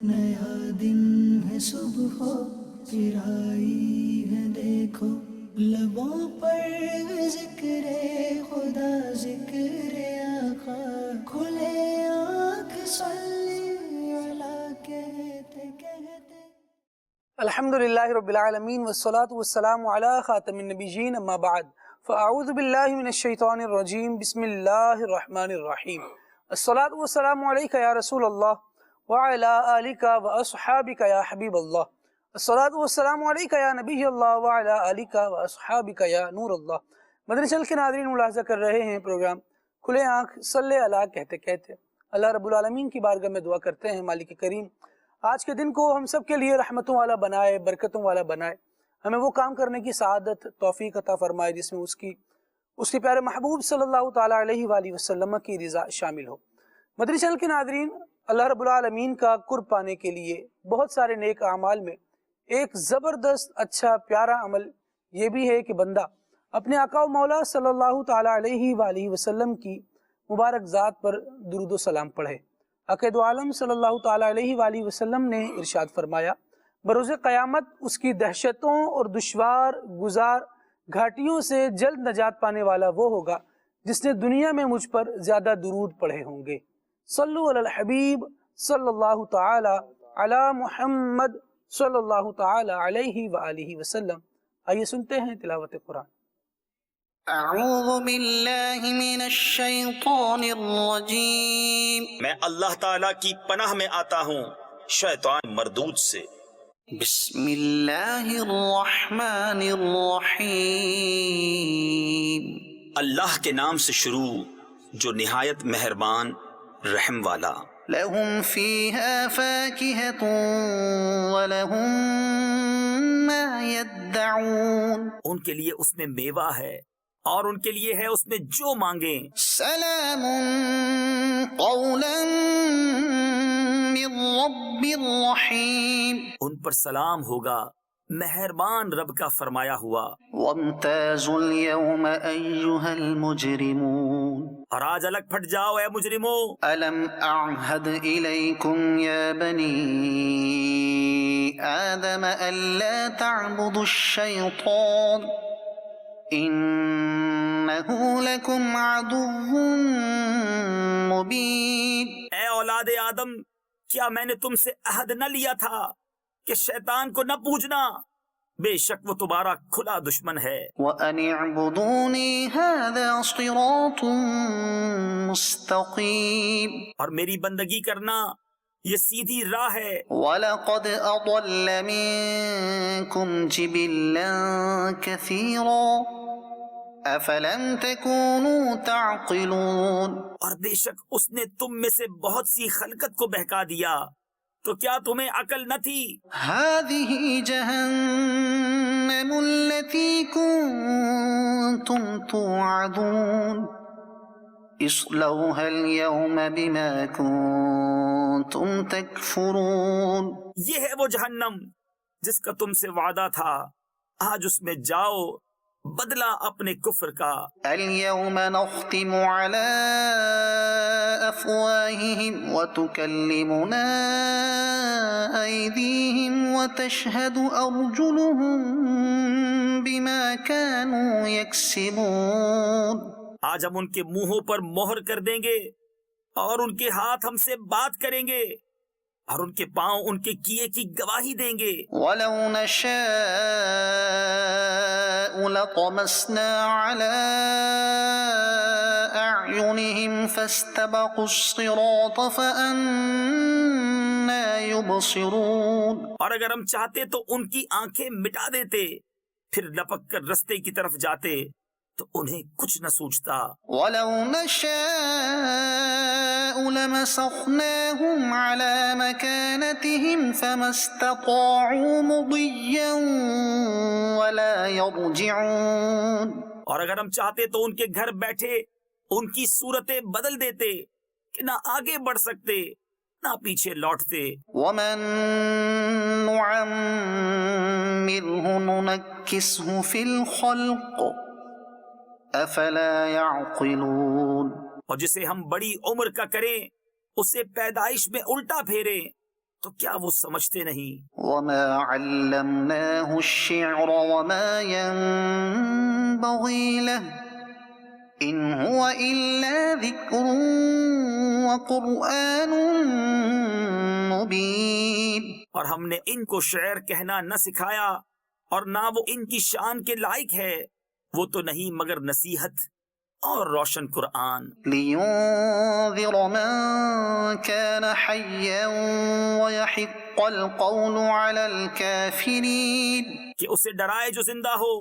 نیا دن ہے صبح پھر آئی ہے دیکھو، لبوں پر ذکر خدا ذکر آقا، کھلے آنکھ صلی اللہ کہتے کہتے۔ الحمد للہ رب العالمین والصلاة والسلام علی خاتم النبیین اما بعد فاعوذ باللہ من الشیطان الرجیم بسم اللہ الرحمن الرحیم الصلاة والسلام علیکہ یا رسول اللہ وعلی آلکہ واصحابکہ یا حبیب اللہ، الصلاة والسلام علیکہ یا نبی اللہ وعلی آلکہ واصحابکہ یا نور اللہ۔ مدنی چینل کے ناظرین ملاحظہ کر رہے ہیں پروگرام کھلے آنکھ صلی اللہ کہتے کہتے۔ اللہ رب العالمین کی بارگاہ میں دعا کرتے ہیں مالک کریم آج کے دن کو ہم سب کے لیے رحمتوں والا بنائے، برکتوں والا بنائے، ہمیں وہ کام کرنے کی سعادت توفیق عطا فرمائے جس میں اس کے پیارے محبوب صلی اللہ تعالیٰ علیہ وآلہ وسلم کی رضا شامل ہو۔ مدنی چینل کے ناظرین، اللہ رب العالمین کا قرب پانے کے لیے بہت سارے نیک اعمال میں ایک زبردست اچھا پیارا عمل یہ بھی ہے کہ بندہ اپنے آقا و مولا صلی اللہ تعالیٰ علیہ وآلہ وسلم کی مبارک ذات پر درود و سلام پڑھے۔ عقید عالم صلی اللہ تعالیٰ علیہ وآلہ وسلم نے ارشاد فرمایا، بروز قیامت اس کی دہشتوں اور دشوار گزار گھاٹیوں سے جلد نجات پانے والا وہ ہوگا جس نے دنیا میں مجھ پر زیادہ درود پڑھے ہوں گے۔ صلو علی الحبیب صلی اللہ تعالی علی محمد صلی اللہ تعالی علیہ وآلہ وسلم۔ آئیے سنتے ہیں تلاوت قرآن۔ اعوذ باللہ من الشیطان الرجیم، میں اللہ تعالیٰ کی پناہ میں آتا ہوں شیطان مردود سے۔ بسم اللہ الرحمن الرحیم، اللہ کے نام سے شروع جو نہایت مہربان رحم والا۔ لہم فیہا فاکہۃ ولہم ما یدعون، ان کے لیے اس میں میوہ ہے اور ان کے لیے ہے اس میں جو مانگیں۔ سلام قولا من رب رحیم، ان پر سلام ہوگا مہربان رب کا فرمایا ہوا۔ وامتازوا اليوم ایہا المجرمون، اور آج الگ پھٹ جاؤ اے مجرمو۔ ألم أعهد إليكم يا بني آدم ألا تعبدوا الشيطان إنه لكم عدو مبين۔ اے اولاد آدم، کیا میں نے تم سے عہد نہ لیا تھا کہ شیطان کو نہ پوجنا؟ بے شک وہ تمہارا کھلا دشمن ہے۔ وأن اعبدوني هذا صراط مستقيم، اور میری بندگی کرنا یہ سیدھی راہ ہے۔ وَلَقَدْ أَضَلَّ مِنكُمْ جِبِلًّا كَثِيرًا أَفَلَمْ تَكُونُوا تَعْقِلُونَ، اور بے شک اس نے تم میں سے بہت سی خلقت کو بہکا دیا، تو کیا تمہیں عقل نہ تھی؟ هذه جهنم التي كنتم توعدون اصلوها اليوم بما كنتم تكفرون، یہ ہے وہ جہنم جس کا تم سے وعدہ تھا، آج اس میں جاؤ بدلہ اپنے کفر کا۔ اليوم نختم على أفواههم وتكلمنا أيديهم وتشهد أرجلهم بما كانوا يكسبون، آج ہم ان کے منہوں پر مہر کر دیں گے اور ان کے ہاتھ ہم سے بات کریں گے اور ان کے پاؤں ان کے کیے کی گواہی دیں گے۔ ولو نشاء لطمسنا على أعينهم فاستبقوا الصراط فأنى يبصرون، اور اگر ہم چاہتے تو ان کی آنکھیں مٹا دیتے، پھر لپک کر رستے کی طرف جاتے تو انہیں کچھ نہ سوچتا۔ ولو نشاء لمسخناهم على مكانتهم فما استطاعوا مضيا ولا يرجعون، اور اگر ہم چاہتے تو ان کے گھر بیٹھے ان کی صورتیں بدل دیتے کہ نہ آگے بڑھ سکتے نہ پیچھے لوٹتے۔ ومن نعمره ننكسه في الخلق افلا يعقلون، اور جسے ہم بڑی عمر کا کریں اسے پیدائش میں الٹا پھیریں تو کیا وہ سمجھتے نہیں؟ وما علمناه الشعر وما ينبغي له إن هو إلا ذكر وقرآن مبين۔ اور ہم نے ان کو شعر کہنا نہ سکھایا اور نہ وہ ان کی شان کے لائق ہے، وہ تو نہیں مگر نصیحت اور روشن قرآن۔ لينذر من كان حيا ويحق القول على الكافرين۔ کہ اسے ڈرائے جو زندہ ہو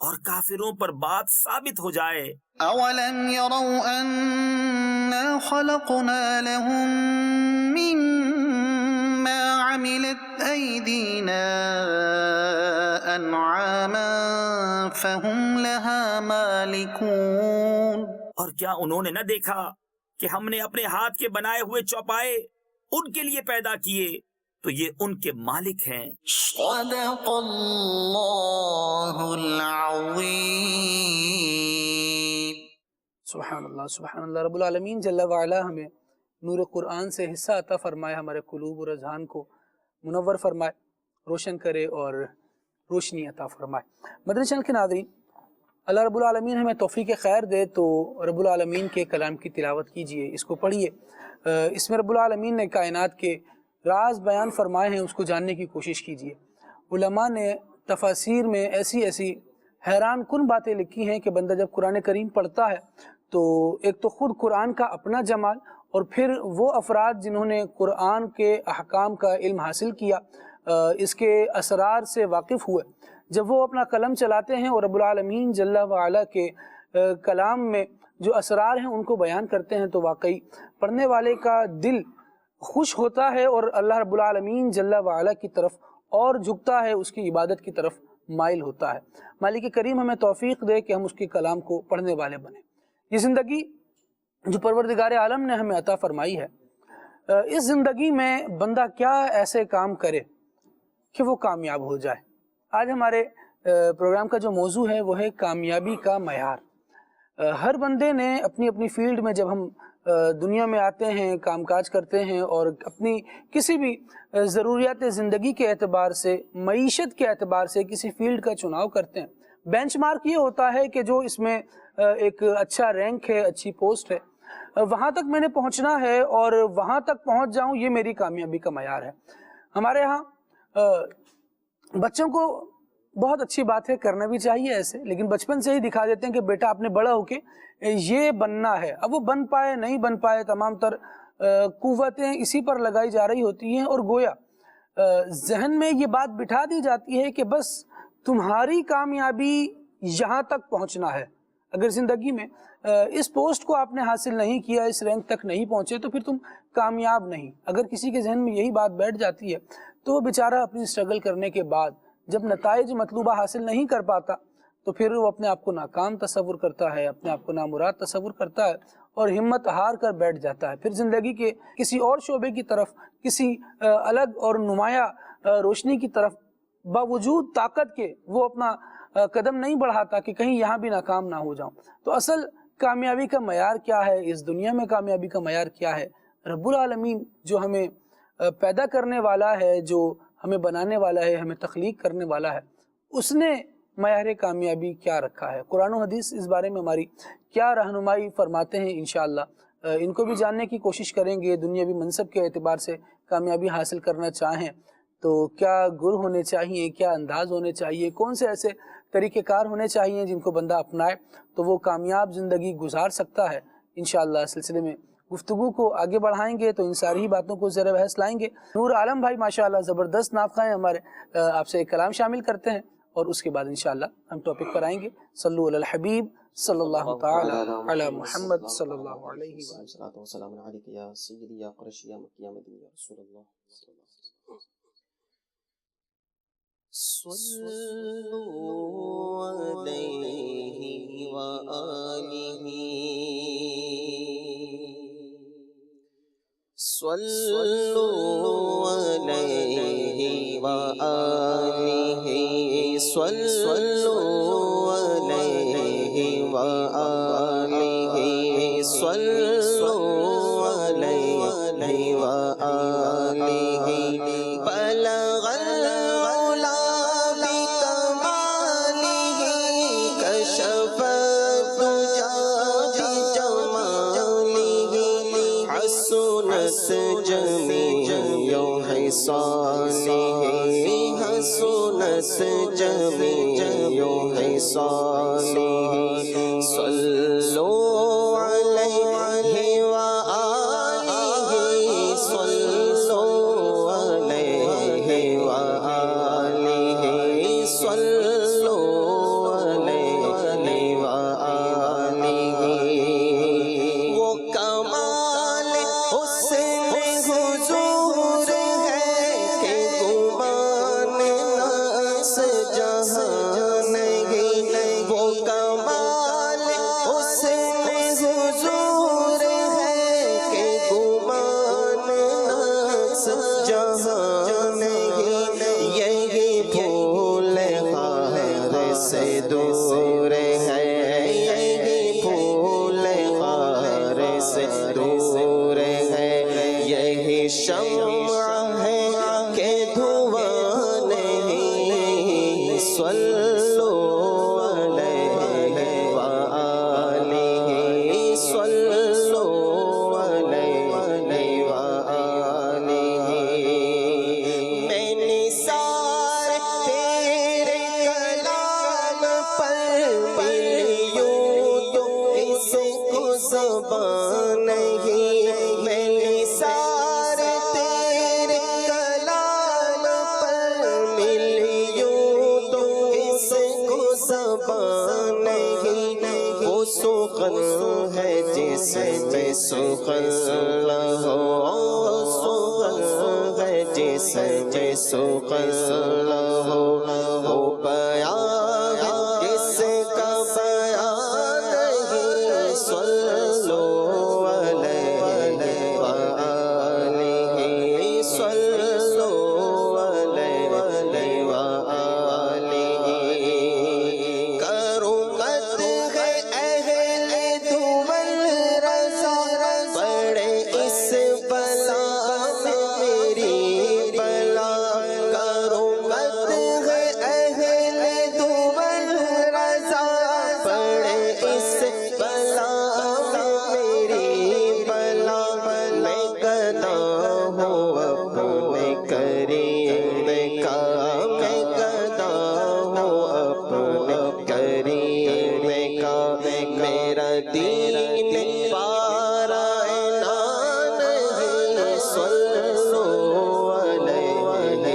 اور کافروں پر بات ثابت ہو جائے۔ أولم يروا أنا خلقنا لهم مما عملت أيدينا أنعاما فهم لها مالكون۔ اور کیا انہوں نے نہ دیکھا کہ ہم نے اپنے ہاتھ کے بنائے ہوئے چوپائے ان کے لیے پیدا کیے تو یہ ان کے مالک ہیں۔ صدق اللہ العظیم۔ سبحان اللہ سبحان اللہ۔ رب العالمین جل وعلا ہمیں نور قرآن سے حصہ عطا فرمائے، ہمارے قلوب اور اذہان کو منور فرمائے، روشن کرے اور روشنی عطا فرمائے۔ مدنی چینل کے ناظرین، اللہ رب العالمین ہمیں توفیق خیر دے تو رب العالمین کے کلام کی تلاوت کیجئے، اس کو پڑھیے۔ اس میں رب العالمین نے کائنات کے راز بیان فرمائے ہیں، اس کو جاننے کی کوشش کیجئے۔ علماء نے تفاسیر میں ایسی حیران کن باتیں لکھی ہیں کہ بندہ جب قرآن کریم پڑھتا ہے تو ایک تو خود قرآن کا اپنا جمال، اور پھر وہ افراد جنہوں نے قرآن کے احکام کا علم حاصل کیا، اس کے اسرار سے واقف ہوئے، جب وہ اپنا قلم چلاتے ہیں اور رب العالمین جل وعلا کے کلام میں جو اسرار ہیں ان کو بیان کرتے ہیں تو واقعی پڑھنے والے کا دل خوش ہوتا ہے اور اللہ رب العالمین جل وعلا کی طرف اور جھکتا ہے، اس کی عبادت کی طرف مائل ہوتا ہے۔ مالک کریم ہمیں توفیق دے کہ ہم اس کے کلام کو پڑھنے والے بنیں۔ یہ زندگی جو پروردگار عالم نے ہمیں عطا فرمائی ہے، اس زندگی میں بندہ کیا ایسے کام کرے کہ وہ کامیاب ہو جائے۔ آج ہمارے پروگرام کا جو موضوع ہے وہ ہے کامیابی کا معیار۔ ہر بندے نے اپنی اپنی فیلڈ میں جب ہم دنیا میں آتے ہیں، کام کاج کرتے ہیں اور اپنی کسی بھی ضروریات زندگی کے اعتبار سے، معیشت کے اعتبار سے کسی فیلڈ کا چناؤ کرتے ہیں، بینچ مارک یہ ہوتا ہے کہ جو اس میں ایک اچھا رینک ہے، اچھی پوسٹ ہے، وہاں تک میں نے پہنچنا ہے اور وہاں تک پہنچ جاؤں، یہ میری کامیابی کا معیار ہے۔ ہمارے ہاں بچوں کو بہت اچھی بات ہے، کرنا بھی چاہیے ایسے، لیکن بچپن سے ہی دکھا دیتے ہیں کہ بیٹا آپ نے بڑا ہو کے یہ بننا ہے۔ اب وہ بن پائے نہیں بن پائے، تمام تر قوتیں اسی پر لگائی جا رہی ہوتی ہیں اور گویا ذہن میں یہ بات بٹھا دی جاتی ہے کہ بس تمہاری کامیابی یہاں تک پہنچنا ہے۔ اگر زندگی میں اس پوسٹ کو آپ نے حاصل نہیں کیا، اس رینک تک نہیں پہنچے تو پھر تم کامیاب نہیں۔ اگر کسی کے ذہن میں یہی بات بیٹھ جاتی ہے تو وہ بیچارہ اپنی اسٹرگل کرنے کے بعد جب نتائج مطلوبہ حاصل نہیں کر پاتا تو پھر وہ اپنے آپ کو ناکام تصور کرتا ہے، اپنے آپ کو نامراد تصور کرتا ہے اور ہمت ہار کر بیٹھ جاتا ہے۔ پھر زندگی کے کسی اور شعبے کی طرف، کسی الگ اور نمایاں روشنی کی طرف باوجود طاقت کے وہ اپنا قدم نہیں بڑھاتا کہ کہیں یہاں بھی ناکام نہ ہو جاؤں۔ تو اصل کامیابی کا معیار کیا ہے، اس دنیا میں کامیابی کا معیار کیا ہے؟ رب العالمین جو ہمیں پیدا کرنے والا ہے، جو ہمیں بنانے والا ہے، ہمیں تخلیق کرنے والا ہے، اس نے معیار کامیابی کیا رکھا ہے؟ قرآن و حدیث اس بارے میں ہماری کیا رہنمائی فرماتے ہیں؟ انشاءاللہ ان کو بھی جاننے کی کوشش کریں گے۔ دنیاوی منصب کے اعتبار سے کامیابی حاصل کرنا چاہیں تو کیا گر ہونے چاہیے، کیا انداز ہونے چاہیے، کون سے ایسے طریقہ کار ہونے چاہیے جن کو بندہ اپنائے تو وہ کامیاب زندگی گزار سکتا ہے۔ انشاءاللہ اس سلسلے میں گفتگو کو آگے بڑھائیں گے تو ان ساری باتوں کو زیر بحث لائیں گے۔ نور عالم بھائی ماشاءاللہ زبردست نعت خواہ ہیں ہمارے، آپ سے ایک کلام شامل کرتے ہیں اور اس کے بعد انشاءاللہ ہم ٹاپک پر آئیں گے۔ صلو علی الحبیب صلی اللہ تعالی علی محمد صلی اللہ علیہ وسلم۔ والسلام علیک یا سیدی یا قریشی یا مکی یا مدنی یا رسول اللہ۔ صلو علیہ وآلہ، صلو علیہ وآلہ، صلو علیہ وآلہ، صلو علیہ وآلہ۔ خصاله حسنت جميع خصاله صلوا عليه وآله صلوا عليه وآله صلوا عليه وآله وہ کمال حسن حضور ہے کہ گمان ناس جہاں نہیں وہ کمال حسن حضور ہے کہ گمان ناس جہاں نہیں یہی پھول خار سے دور ہے یہی پھول خار سے دور ہے یہی شمع ہے کہ دھواں نہیں صلوا علیہ وآلہ صلوا علیہ وآلہ میں نثار تیرے کلام پر ملیوں تو اس کو زبان نہیں میں نثار تیرے کلام پر ملیوں تو اس کو زبان نہیں وہ سخن ہے جس میں سخن نہ ہو سخن ہے جس میں سخن نہ ہو وہ بیان ہے جس کا بیان نہیں صلوا علیہ وآلہ صلوا علیہ وآلہ کرمت ہے اہل دول رضا پڑے اس بلا میں میری بلا کرمت ہے اہل دول رضا پڑے اس بلا میں میری بلا میں گدا ہوں اپنے کریم کا میں گدا ہوں اپنے کریم کا میرا دین پارائنا نہیں صلوا علیہ وآلہ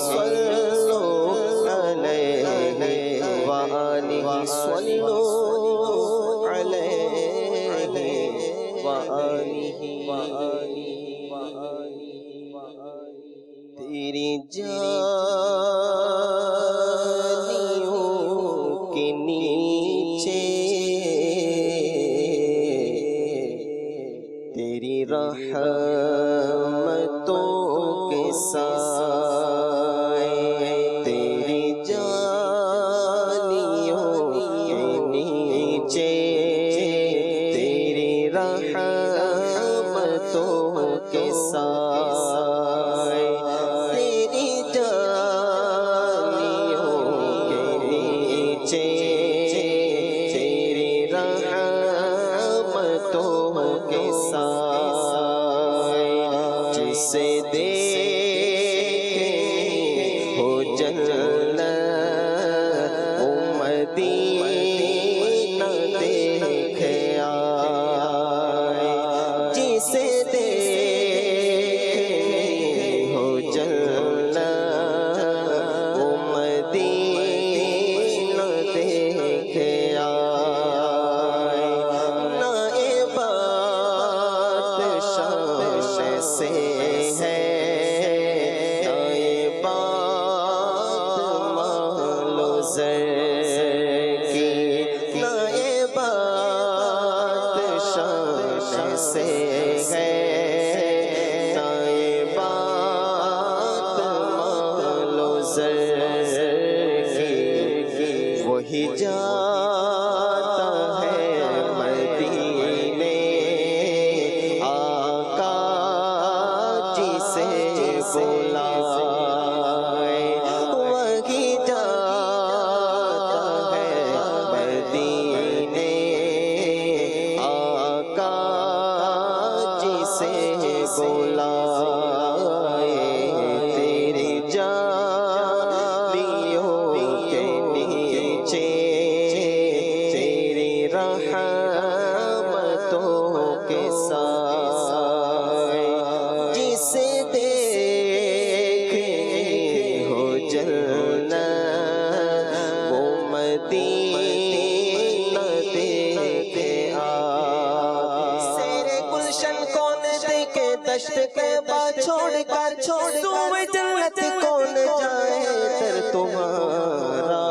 صلوا علیہ وآلہ صلوا علیہ وآلہ تیری جانیوں کے نیچے تیری رحمتوں کے سائے تیری جانیوں کے نیچے تیری رحمتوں کے سائے تیری جانیوں کے نیچے تیری رحمتوں کے سائے جسے دیکھے ہو جنت وہ مدینہ دیکھ آئے جسے دیکھے ہو جنت وہ مدینہ دیکھ آئے نہ یہ بات شان سے ہے نہ یہ بات مال و زر کی نہ یہ بات شان سے ہے نہ یہ بات مال و زر کی وہی جاتا ہے مدینے آقا جسے بلائے وہی جاتا ہے مدینے آقا جسے بلائے بلائے تیری جالیوں کے نیچے تیری رحمتوں کے سائے جسے دیکھے ہو جنت وہ مدینہ دیکھے سیرے گلشن کون دیکھے دشت کے بعد چھوڑ کر سوئے جنت کون جائے در تمہارا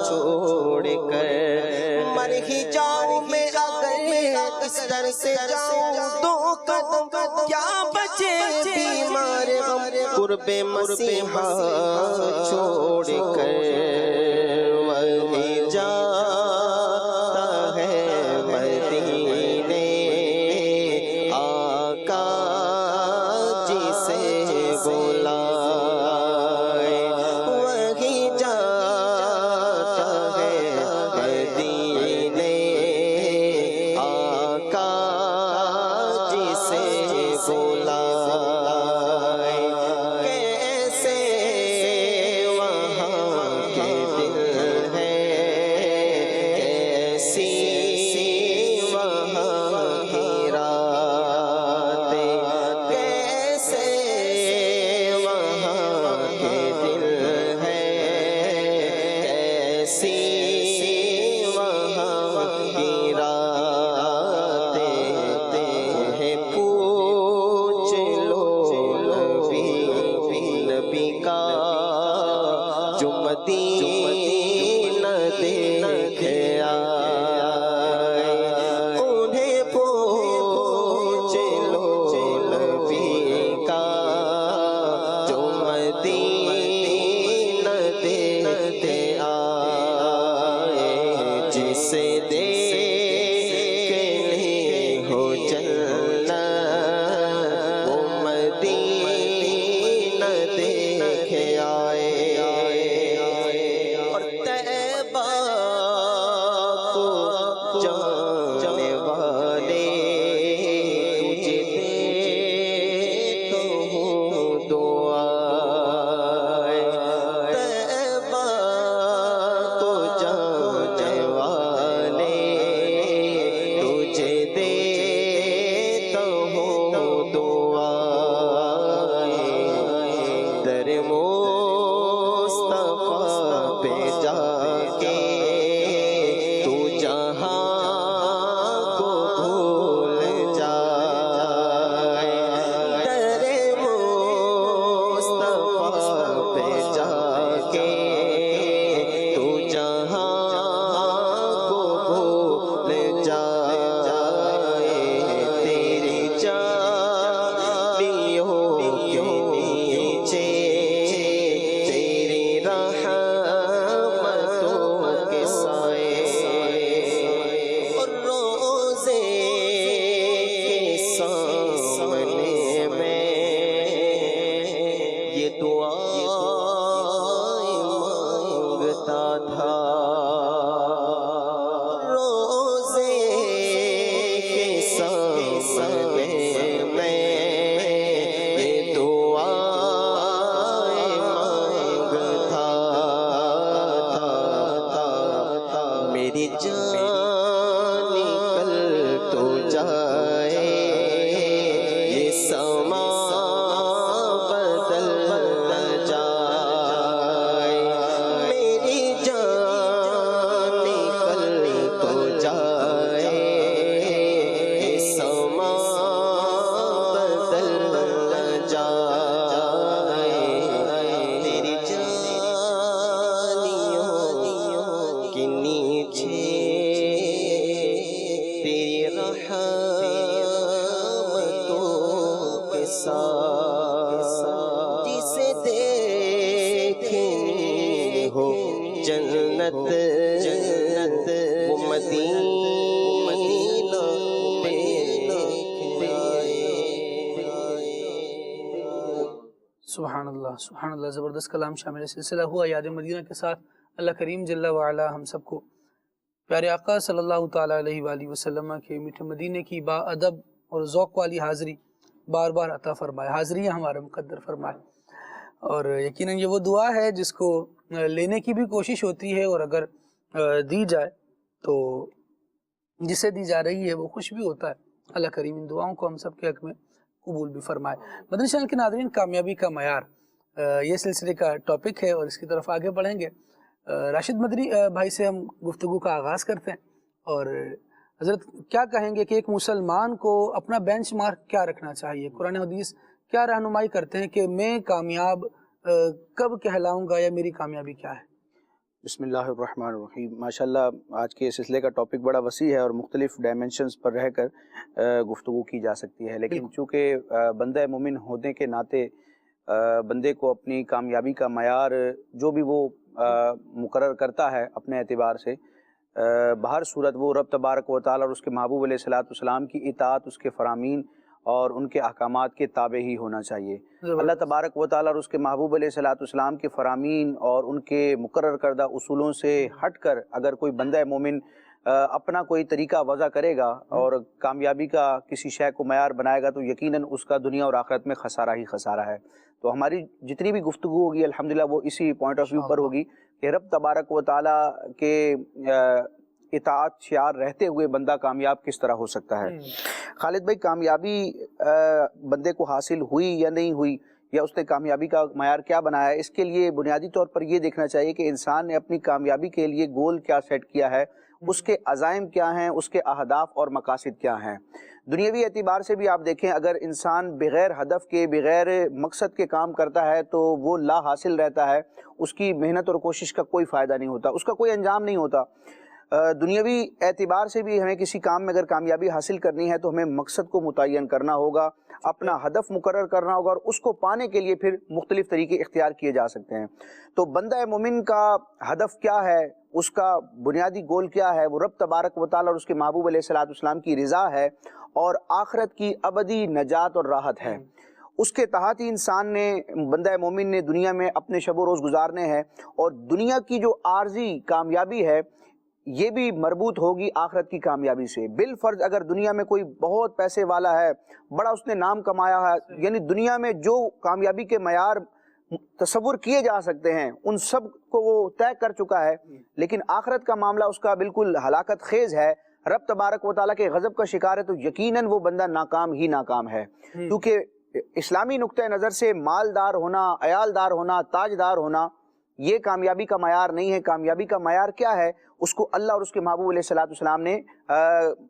چھوڑ کر مر ہی جاؤں میں اگر اس در سے جاؤں دو قدم کیا بچے بیمار غم قرب مسیحا چھوڑ کر وہی جاتا ہے مدینے آقا جسے بلائے وہی جاتا ہے مدینے آقا جسے بلائے کیسے وہاں کے دل ہے کیسی وہاں کی راتیں کیسے وہاں کے دل ہے کیسی وہاں کی راتیں پوچھ لو نبی کا جو مدینہ دیکھے آئے انہیں پوچھ لو نبی کا جو مدینہ دیکھے آئے جسے دیکھنے ہو جنت وہ مدینہ دیکھے آئے اور طیبہ کو جانے والے تجھے دیتا ہوں دعائیں طیبہ کو جانے والے تجھے دیتا ہوں دعائیں در مصطفیٰ پہ جا کے تو جہاں کو بھول جائے در مصطفیٰ پہ جا کے تو جہاں کو بھول جائے تیری جالیوں کے نیچے تیری رحمتوں کے سائے اور روزے کے سامنے میں یہ دعائیں مانگتا تھا روزے کے سامنے میں یہ دعائیں مانگتا تھا میری جان نکل تو جائے یہ سما بدل جائے میری جان نکل تو جائے یہ سما بدل جائے تیری جالیوں کے نیچے تیری رحمتوں کے ساتھ جسے دیکھنی ہو جنت وہ مدینہ دیکھے آئے سبحان اللہ زبردست کلام شامل سلسلہ ہوا یاد مدینہ کے ساتھ اللہ کریم جل وعلا ہم سب کو پیارے آقا صلی اللہ تعالیٰ علیہ وآلہ وسلم کے میٹھے مدینے کی با ادب اور ذوق والی حاضری بار بار عطا فرمائے، حاضریاں ہمارے مقدر فرمائے۔ اور یقیناً یہ وہ دعا ہے جس کو لینے کی بھی کوشش ہوتی ہے، اور اگر دی جائے تو جسے دی جا رہی ہے وہ خوش بھی ہوتا ہے۔ اللہ کریم ان دعاؤں کو ہم سب کے حق میں قبول بھی فرمائے۔ مدنی چینل کے ناظرین، کامیابی کا معیار یہ سلسلے کا ٹاپک ہے، اور اس کی طرف آگے بڑھیں گے۔ راشد مدنی بھائی سے ہم گفتگو کا آغاز کرتے ہیں، اور حضرت کیا کہیں گے کہ ایک مسلمان کو اپنا بینچ مارک کیا رکھنا چاہیے؟ قرآن حدیث کیا رہنمائی کرتے ہیں کہ میں کامیاب کب کہلاؤں گا، یا میری کامیابی کیا ہے؟ بسم اللہ الرحمن الرحیم۔ ماشاءاللہ آج کے سلسلے کا ٹاپک بڑا وسیع ہے اور مختلف ڈائمنشنز پر رہ کر گفتگو کی جا سکتی ہے، لیکن چونکہ بندہ مومن ہونے کے ناطے بندے کو اپنی کامیابی کا معیار جو بھی وہ مقرر کرتا ہے اپنے اعتبار سے، بہر صورت وہ رب تبارک و تعالیٰ اور اس کے محبوب علیہ الصلوۃ والسلام کی اطاعت، اس کے فرامین اور ان کے احکامات کے تابع ہی ہونا چاہیے۔ اللہ تبارک و تعالیٰ اور اس کے محبوب علیہ الصلوۃ والسلام کے فرامین اور ان کے مقرر کردہ اصولوں سے ہٹ کر اگر کوئی بندہ مومن اپنا کوئی طریقہ وضع کرے گا اور کامیابی کا کسی شے کو معیار بنائے گا تو یقیناً اس کا دنیا اور آخرت میں خسارہ ہی خسارہ ہے۔ تو ہماری جتنی بھی گفتگو ہوگی الحمدللہ وہ اسی پوائنٹ آف ویو پر ہوگی کہ رب تبارک و تعالیٰ کے اطاعت شعار رہتے ہوئے بندہ کامیاب کس طرح ہو سکتا ہے۔ خالد بھائی، کامیابی بندے کو حاصل ہوئی یا نہیں ہوئی، یا اس نے کامیابی کا معیار کیا بنایا ہے، اس کے لیے بنیادی طور پر یہ دیکھنا چاہیے کہ انسان نے اپنی کامیابی کے لیے گول کیا سیٹ کیا ہے، اس کے عزائم کیا ہیں، اس کے اہداف اور مقاصد کیا ہیں۔ دنیاوی اعتبار سے بھی آپ دیکھیں، اگر انسان بغیر ہدف کے، بغیر مقصد کے کام کرتا ہے تو وہ لا حاصل رہتا ہے، اس کی محنت اور کوشش کا کوئی فائدہ نہیں ہوتا، اس کا کوئی انجام نہیں ہوتا۔ دنیاوی اعتبار سے بھی ہمیں کسی کام میں اگر کامیابی حاصل کرنی ہے تو ہمیں مقصد کو متعین کرنا ہوگا، اپنا ہدف مقرر کرنا ہوگا، اور اس کو پانے کے لیے پھر مختلف طریقے اختیار کیے جا سکتے ہیں۔ تو بندہ مومن کا ہدف کیا ہے، اس کا بنیادی گول کیا ہے، وہ رب تبارک و تعالیٰ اور اس کے محبوب علیہ الصلوۃ والسلام کی رضا ہے اور آخرت کی ابدی نجات اور راحت ہے۔ اس کے تحت ہی انسان نے، بندہ مومن نے دنیا میں اپنے شب و روز گزارنے ہیں، اور دنیا کی جو عارضی کامیابی ہے یہ بھی مربوط ہوگی آخرت کی کامیابی سے۔ بالفرض اگر دنیا میں کوئی بہت پیسے والا ہے، بڑا اس نے نام کمایا ہے، یعنی دنیا میں جو کامیابی کے معیار تصور کیے جا سکتے ہیں ان سب کو وہ طے کر چکا ہے، لیکن آخرت کا معاملہ اس کا بالکل ہلاکت خیز ہے، رب تبارک و تعالیٰ کے غضب کا شکار ہے، تو یقیناً وہ بندہ ناکام ہی ناکام ہے۔ کیونکہ اسلامی نقطہ نظر سے مالدار ہونا، عیالدار ہونا، تاجدار ہونا یہ کامیابی کا معیار نہیں ہے۔ کامیابی کا معیار کیا ہے، اس کو اللہ اور اس کے محبوب علیہ الصلوۃ والسلام نے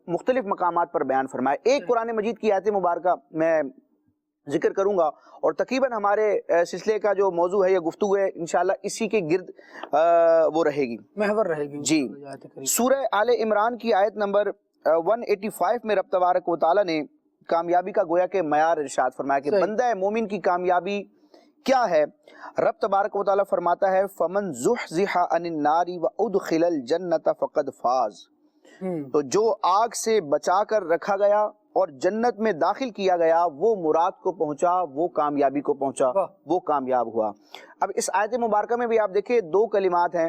مختلف مقامات پر بیان فرمایا۔ ایک قرآن مجید کی آیت مبارکہ میں ذکر کروں گا، اور تقریباً ہمارے سلسلے کا جو موضوع ہے یا گفتگو ہے انشاءاللہ اسی کے گرد وہ رہے گی، محور رہے گی جی۔ سورہ آل عمران کی آیت نمبر 185 میں رب تبارک و تعالیٰ نے کامیابی کا گویا کہ معیار ارشاد فرمایا کہ بندہ مومن کی کامیابی کیا ہے۔ رب تبارک و تعالیٰ فرماتا ہے فَمَنْ زُحْزِحَ عَنِ النَّارِ وَأُدْخِلَ الْجَنَّةَ فَقَدْ فَازَ، تو جو آگ سے بچا کر رکھا گیا اور جنت میں داخل کیا گیا وہ مراد کو پہنچا، وہ کامیابی کو پہنچا، وہ کامیاب ہوا۔ اب اس آیت مبارکہ میں بھی آپ دیکھیں دو کلمات ہیں،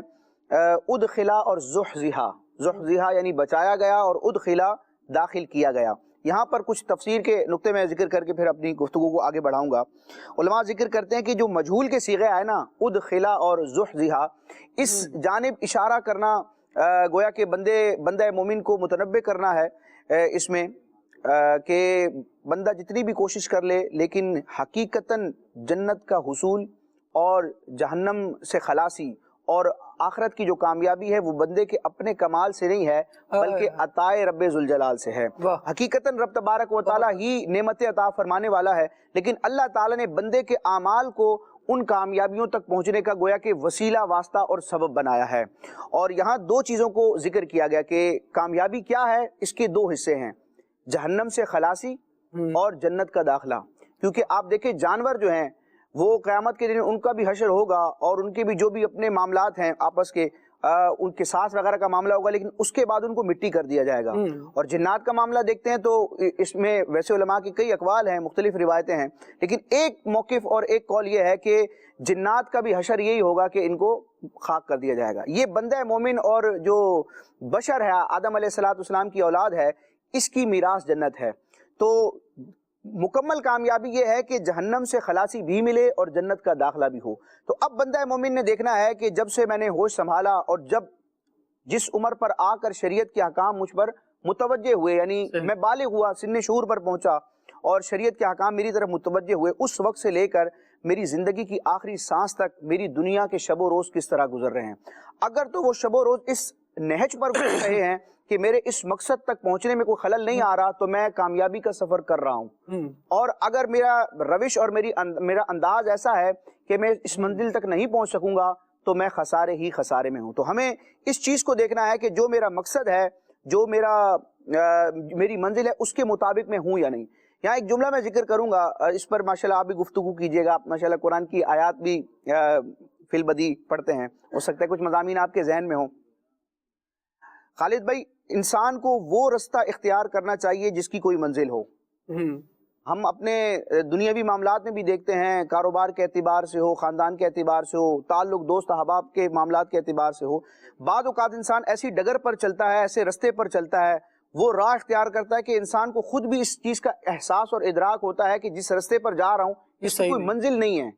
ادخلا اور زحزحا۔ زحزحا یعنی بچایا گیا، اور ادخلا داخل کیا گیا۔ یہاں پر کچھ تفسیر کے نقطے میں ذکر کر کے پھر اپنی گفتگو کو آگے بڑھاؤں گا۔ علماء ذکر کرتے ہیں کہ جو مجہول کے صیغے آئے نا، ادخلا اور زحزحا، اس جانب اشارہ کرنا گویا کہ بندہ مومن کو متنبہ کرنا ہے اس میں کہ بندہ جتنی بھی کوشش کر لے لیکن حقیقتاً جنت کا حصول اور جہنم سے خلاصی اور آخرت کی جو کامیابی ہے وہ بندے کے اپنے کمال سے نہیں ہے بلکہ عطائے رب ذوالجلال سے ہے۔ حقیقتاً رب تبارک و تعالیٰ ہی نعمت عطا فرمانے والا ہے، لیکن اللہ تعالیٰ نے بندے کے اعمال کو ان کامیابیوں تک پہنچنے کا گویا کہ وسیلہ، واسطہ اور سبب بنایا ہے۔ اور یہاں دو چیزوں کو ذکر کیا گیا کہ کامیابی کیا ہے، اس کے دو حصے ہیں، جہنم سے خلاصی اور جنت کا داخلہ۔ کیونکہ آپ دیکھیں جانور جو ہیں وہ قیامت کے دن ان کا بھی حشر ہوگا اور ان کے بھی جو بھی اپنے معاملات ہیں آپس کے، ان کے سانس وغیرہ کا معاملہ ہوگا، لیکن اس کے بعد ان کو مٹی کر دیا جائے گا۔ اور جنات کا معاملہ دیکھتے ہیں تو اس میں ویسے علماء کی کئی اقوال ہیں، مختلف روایتیں ہیں، لیکن ایک موقف اور ایک قول یہ ہے کہ جنات کا بھی حشر یہی ہوگا کہ ان کو خاک کر دیا جائے گا۔ یہ بندہ مومن اور جو بشر ہے، آدم علیہ الصلوۃ والسلام کی اولاد ہے، اس کی میراث جنت ہے۔ تو مکمل کامیابی یہ ہے کہ جہنم سے خلاصی بھی ملے اور جنت کا داخلہ بھی ہو۔ تو اب بندہ مومن نے دیکھنا ہے کہ جب سے میں نے ہوش سنبھالا اور جب جس عمر پر آ کر شریعت کے احکام مجھ پر متوجہ ہوئے، یعنی میں بالغ ہوا، سن شعور پر پہنچا اور شریعت کے احکام میری طرف متوجہ ہوئے، اس وقت سے لے کر میری زندگی کی آخری سانس تک میری دنیا کے شب و روز کس طرح گزر رہے ہیں۔ اگر تو وہ شب و روز اس نہج پر گزر رہے ہیں کہ میرے اس مقصد تک پہنچنے میں کوئی خلل نہیں آ رہا، تو میں کامیابی کا سفر کر رہا ہوں۔ اور اگر میرا روش اور میرا انداز ایسا ہے کہ میں اس منزل تک نہیں پہنچ سکوں گا، تو میں خسارے ہی خسارے میں ہوں۔ تو ہمیں اس چیز کو دیکھنا ہے کہ جو میرا مقصد ہے، جو میری منزل ہے، اس کے مطابق میں ہوں یا نہیں۔ یہاں ایک جملہ میں ذکر کروں گا، اس پر ماشاءاللہ آپ بھی گفتگو کیجئے گا۔ آپ ماشاءاللہ قرآن کی آیات بھی فی البدی پڑھتے ہیں، ہو سکتا ہے کچھ مضامین آپ کے ذہن میں ہوں۔ خالد بھائی، انسان کو وہ رستہ اختیار کرنا چاہیے جس کی کوئی منزل ہو۔ ہم اپنے دنیاوی معاملات میں بھی دیکھتے ہیں، کاروبار کے اعتبار سے ہو، خاندان کے اعتبار سے ہو، تعلق دوست احباب کے معاملات کے اعتبار سے ہو، بعض اوقات انسان ایسی ڈگر پر چلتا ہے، ایسے رستے پر چلتا ہے، وہ راہ اختیار کرتا ہے کہ انسان کو خود بھی اس چیز کا احساس اور ادراک ہوتا ہے کہ جس رستے پر جا رہا ہوں اس کی کوئی منزل نہیں ہے،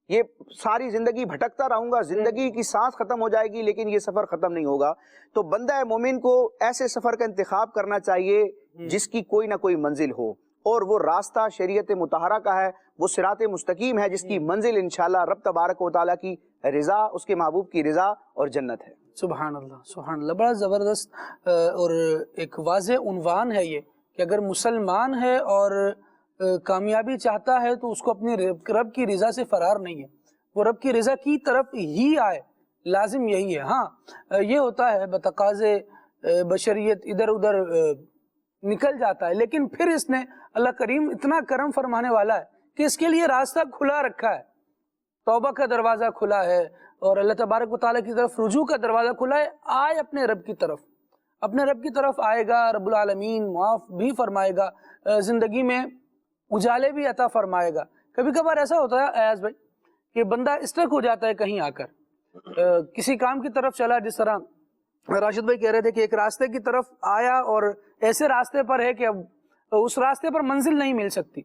یہ ساری زندگی بھٹکتا رہوں گا، زندگی کی سانس ختم ہو جائے گی لیکن یہ سفر ختم نہیں ہوگا۔ تو بندہ مومن کو ایسے سفر کا انتخاب کرنا چاہیے جس کی کوئی نہ کوئی منزل ہو، اور وہ راستہ شریعت مطہرہ کا ہے، وہ صراط مستقیم ہے، جس کی منزل انشاءاللہ رب تبارک و تعالیٰ کی رضا، اس کے محبوب کی رضا اور جنت ہے۔ سبحان اللہ، سبحان اللہ، بڑا زبردست اور ایک واضح عنوان ہے یہ کہ اگر مسلمان ہے اور کامیابی چاہتا ہے تو اس کو اپنی رب کی رضا سے فرار نہیں ہے، وہ رب کی رضا کی طرف ہی آئے، لازم یہی ہے۔ ہاں یہ ہوتا ہے بتقاضے بشریت ادھر ادھر نکل جاتا ہے، لیکن پھر اس نے اللہ کریم اتنا کرم فرمانے والا ہے کہ اس کے لیے راستہ کھلا رکھا ہے، توبہ کا دروازہ کھلا ہے اور اللہ تبارک و تعالیٰ کی طرف رجوع کا دروازہ کھلا ہے۔ آئے اپنے رب کی طرف، اپنے رب کی طرف آئے گا، رب العالمین معاف بھی فرمائے گا، زندگی میں اجالے بھی عطا فرمائے گا۔ کبھی کبھار ایسا ہوتا ہے ایاز بھائی کہ بندہ اسٹرک ہو جاتا ہے کہیں آ کر، کسی کام کی طرف چلا، جس طرح راشد بھائی کہہ رہے تھے کہ ایک راستے کی طرف آیا اور ایسے راستے پر ہے کہ اب اس راستے پر منزل نہیں مل سکتی،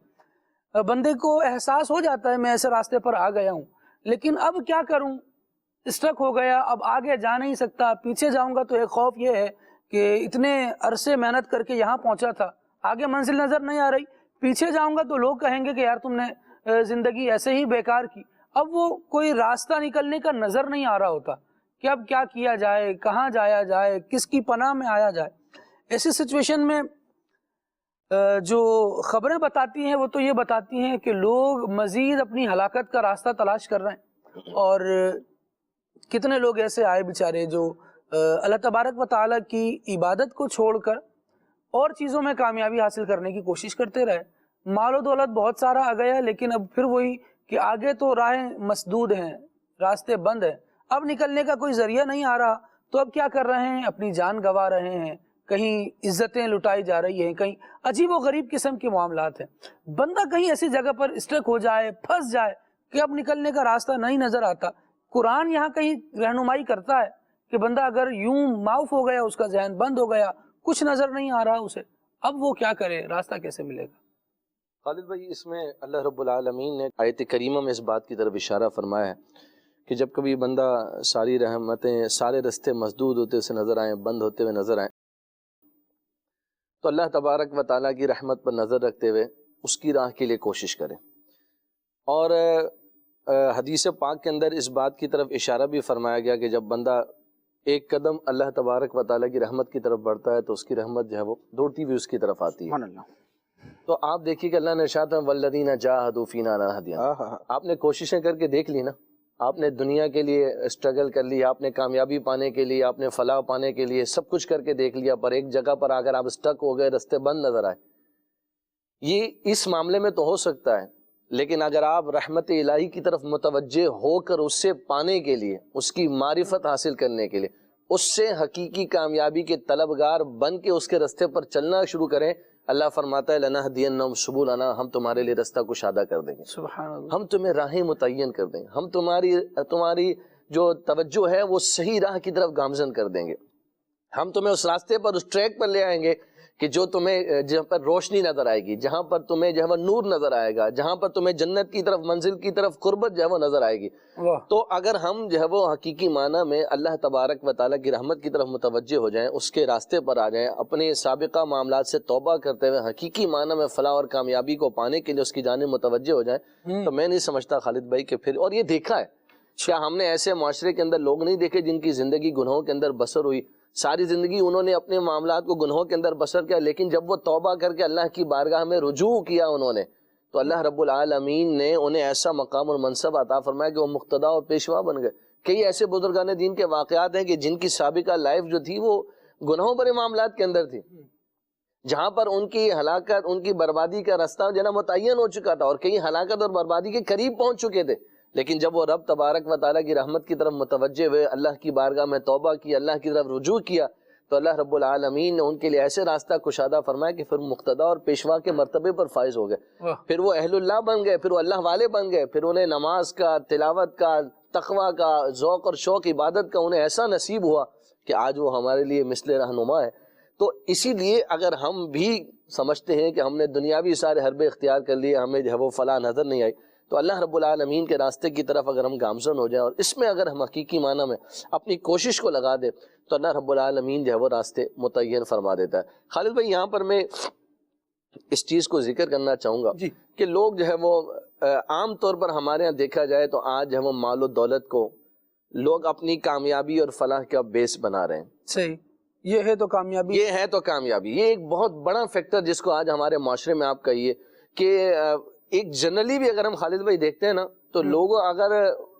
بندے کو احساس ہو جاتا ہے میں ایسے راستے پر آ گیا ہوں، لیکن اب کیا کروں، اسٹرک ہو گیا، اب آگے جا نہیں سکتا، پیچھے جاؤں گا تو ایک خوف یہ ہے کہ اتنے عرصے محنت کر کے یہاں پہنچا تھا، آگے منزل نظر نہیں آ رہی، پیچھے جاؤں گا تو لوگ کہیں گے کہ یار تم نے زندگی ایسے ہی بیکار کی۔ اب وہ کوئی راستہ نکلنے کا نظر نہیں آ رہا ہوتا کہ اب کیا کیا جائے، کہاں جایا جائے، کس کی پناہ میں آیا جائے۔ ایسی سچویشن میں جو خبریں بتاتی ہیں وہ تو یہ بتاتی ہیں کہ لوگ مزید اپنی ہلاکت کا راستہ تلاش کر رہے ہیں، اور کتنے لوگ ایسے آئے بیچارے جو اللہ تبارک و تعالیٰ کی عبادت کو چھوڑ کر اور چیزوں میں کامیابی حاصل کرنے کی کوشش کرتے رہے، مال و دولت بہت سارا آ گیا، لیکن اب پھر وہی کہ آگے تو راہیں مسدود ہیں، راستے بند ہیں، اب نکلنے کا کوئی ذریعہ نہیں آ رہا، تو اب کیا کر رہے ہیں، اپنی جان گنوا رہے ہیں، کہیں عزتیں لٹائی جا رہی ہیں، کہیں عجیب و غریب قسم کے معاملات ہیں۔ بندہ کہیں ایسی جگہ پر اسٹرک ہو جائے، پھنس جائے کہ اب نکلنے کا راستہ نہیں نظر آتا۔ قرآن یہاں کہیں رہنمائی کرتا ہے کہ بندہ اگر یوں معاف ہو گیا، اس کا ذہن بند ہو گیا، کچھ نظر نہیں آ رہا اسے، اب وہ کیا کرے، راستہ کیسے ملے گا؟ خالد بھائی، اس میں اللہ رب العالمین نے آیت کریمہ میں اس بات کی طرف اشارہ فرمایا ہے کہ جب کبھی بندہ ساری رحمتیں، سارے رستے مسدود ہوتے اسے نظر آئیں، بند ہوتے ہوئے نظر آئیں، تو اللہ تبارک و تعالیٰ کی رحمت پر نظر رکھتے ہوئے اس کی راہ کے لیے کوشش کریں۔ اور حدیث پاک کے اندر اس بات کی طرف اشارہ بھی فرمایا گیا کہ جب بندہ ایک قدم اللہ تبارک و تعالیٰ کی رحمت کی طرف بڑھتا ہے تو اس کی رحمت جو ہے وہ دوڑتی ہوئی اس کی طرف آتی ہے۔ تو آپ دیکھیے کہ اللہ نے ارشاد ہے والذین جاہدوا فینا لنہدینہم، آپ نے کوششیں کر کے دیکھ لی نا، آپ نے دنیا کے لیے اسٹرگل کر لی، آپ نے کامیابی پانے کے لیے، آپ نے فلاح پانے کے لیے سب کچھ کر کے دیکھ لیا، پر ایک جگہ پر اگر آپ اسٹک ہو گئے، رستے بند نظر آئے، یہ اس معاملے میں تو ہو سکتا ہے، لیکن اگر آپ رحمت الہی کی طرف متوجہ ہو کر اس سے پانے کے لیے، اس کی معرفت حاصل کرنے کے لیے، اس سے حقیقی کامیابی کے طلبگار بن کے اس کے رستے پر چلنا شروع کریں، اللہ فرماتا ہے لنہدینہم سبلنا، ہم تمہارے لیے رستہ کشادہ کر دیں گے، سبحان اللہ، ہم تمہیں راہیں متعین کر دیں گے، ہم تمہاری جو توجہ ہے وہ صحیح راہ کی طرف گامزن کر دیں گے، ہم تمہیں اس راستے پر، اس ٹریک پر لے آئیں گے کہ جو تمہیں جہاں پر روشنی نظر آئے گی، جہاں پر تمہیں جو ہے وہ نور نظر آئے گا، جہاں پر تمہیں جنت کی طرف، منزل کی طرف قربت جو ہے وہ نظر آئے گی. تو اگر ہم جو ہے وہ حقیقی معنی میں اللہ تبارک و تعالیٰ کی رحمت کی طرف متوجہ ہو جائیں، اس کے راستے پر آ جائیں، اپنے سابقہ معاملات سے توبہ کرتے ہوئے حقیقی معنی میں فلاح اور کامیابی کو پانے کے لیے اس کی جانب متوجہ ہو جائیں، تو میں نہیں سمجھتا خالد بھائی کہ پھر، اور یہ دیکھا ہے، کیا ہم نے ایسے معاشرے کے اندر لوگ نہیں دیکھے جن کی زندگی گناہوں کے اندر بسر ہوئی، ساری زندگی انہوں نے اپنے معاملات کو گناہوں کے اندر بسر کیا، لیکن جب وہ توبہ کر کے اللہ کی بارگاہ میں رجوع کیا انہوں نے، تو اللہ رب العالمین نے انہیں ایسا مقام اور منصب عطا فرمایا کہ وہ مقتدا اور پیشوا بن گئے. کئی ایسے بزرگان دین کے واقعات ہیں کہ جن کی سابقہ لائف جو تھی وہ گناہوں بھرے معاملات کے اندر تھی، جہاں پر ان کی ہلاکت، ان کی بربادی کا راستہ جو ہے نا متعین ہو چکا تھا، اور کئی ہلاکت اور بربادی کے قریب پہنچ چکے تھے. لیکن جب وہ رب تبارک و تعالیٰ کی رحمت کی طرف متوجہ ہوئے، اللہ کی بارگاہ میں توبہ کی، اللہ کی طرف رجوع کیا، تو اللہ رب العالمین نے ان کے لیے ایسے راستہ کشادہ فرمایا کہ پھر مقتدا اور پیشوا کے مرتبے پر فائز ہو گئے، پھر وہ اہل اللہ بن گئے، پھر وہ اللہ والے بن گئے، پھر انہیں نماز کا، تلاوت کا، تقوی کا، ذوق اور شوق عبادت کا انہیں ایسا نصیب ہوا کہ آج وہ ہمارے لیے مثل رہنما ہے. تو اسی لیے اگر ہم بھی سمجھتے ہیں کہ ہم نے دنیاوی سارے حربے اختیار کر لیے، ہمیں جو ہے وہ فلاح نظر نہیں آئی، تو اللہ رب العالمین کے راستے کی طرف اگر ہم گامزن ہو جائیں اور اس میں اگر ہم حقیقی معنی میں اپنی کوشش کو لگا دیں، تو اللہ رب العالمین جو ہے وہ راستے متعین فرما دیتا ہے. خالد بھائی یہاں پر میں اس چیز کو ذکر کرنا چاہوں گا کہ لوگ جو ہے وہ عام طور پر ہمارے ہاں دیکھا جائے تو آج جو ہے وہ مال و دولت کو لوگ اپنی کامیابی اور فلاح کا بیس بنا رہے ہیں. صحیح، یہ ہے تو کامیابی، یہ ہے تو کامیابی. یہ ایک بہت بڑا فیکٹر جس کو آج ہمارے معاشرے میں آپ کہیے کہ ایک جنرلی بھی اگر ہم خالد بھائی دیکھتے ہیں نا، تو لوگ اگر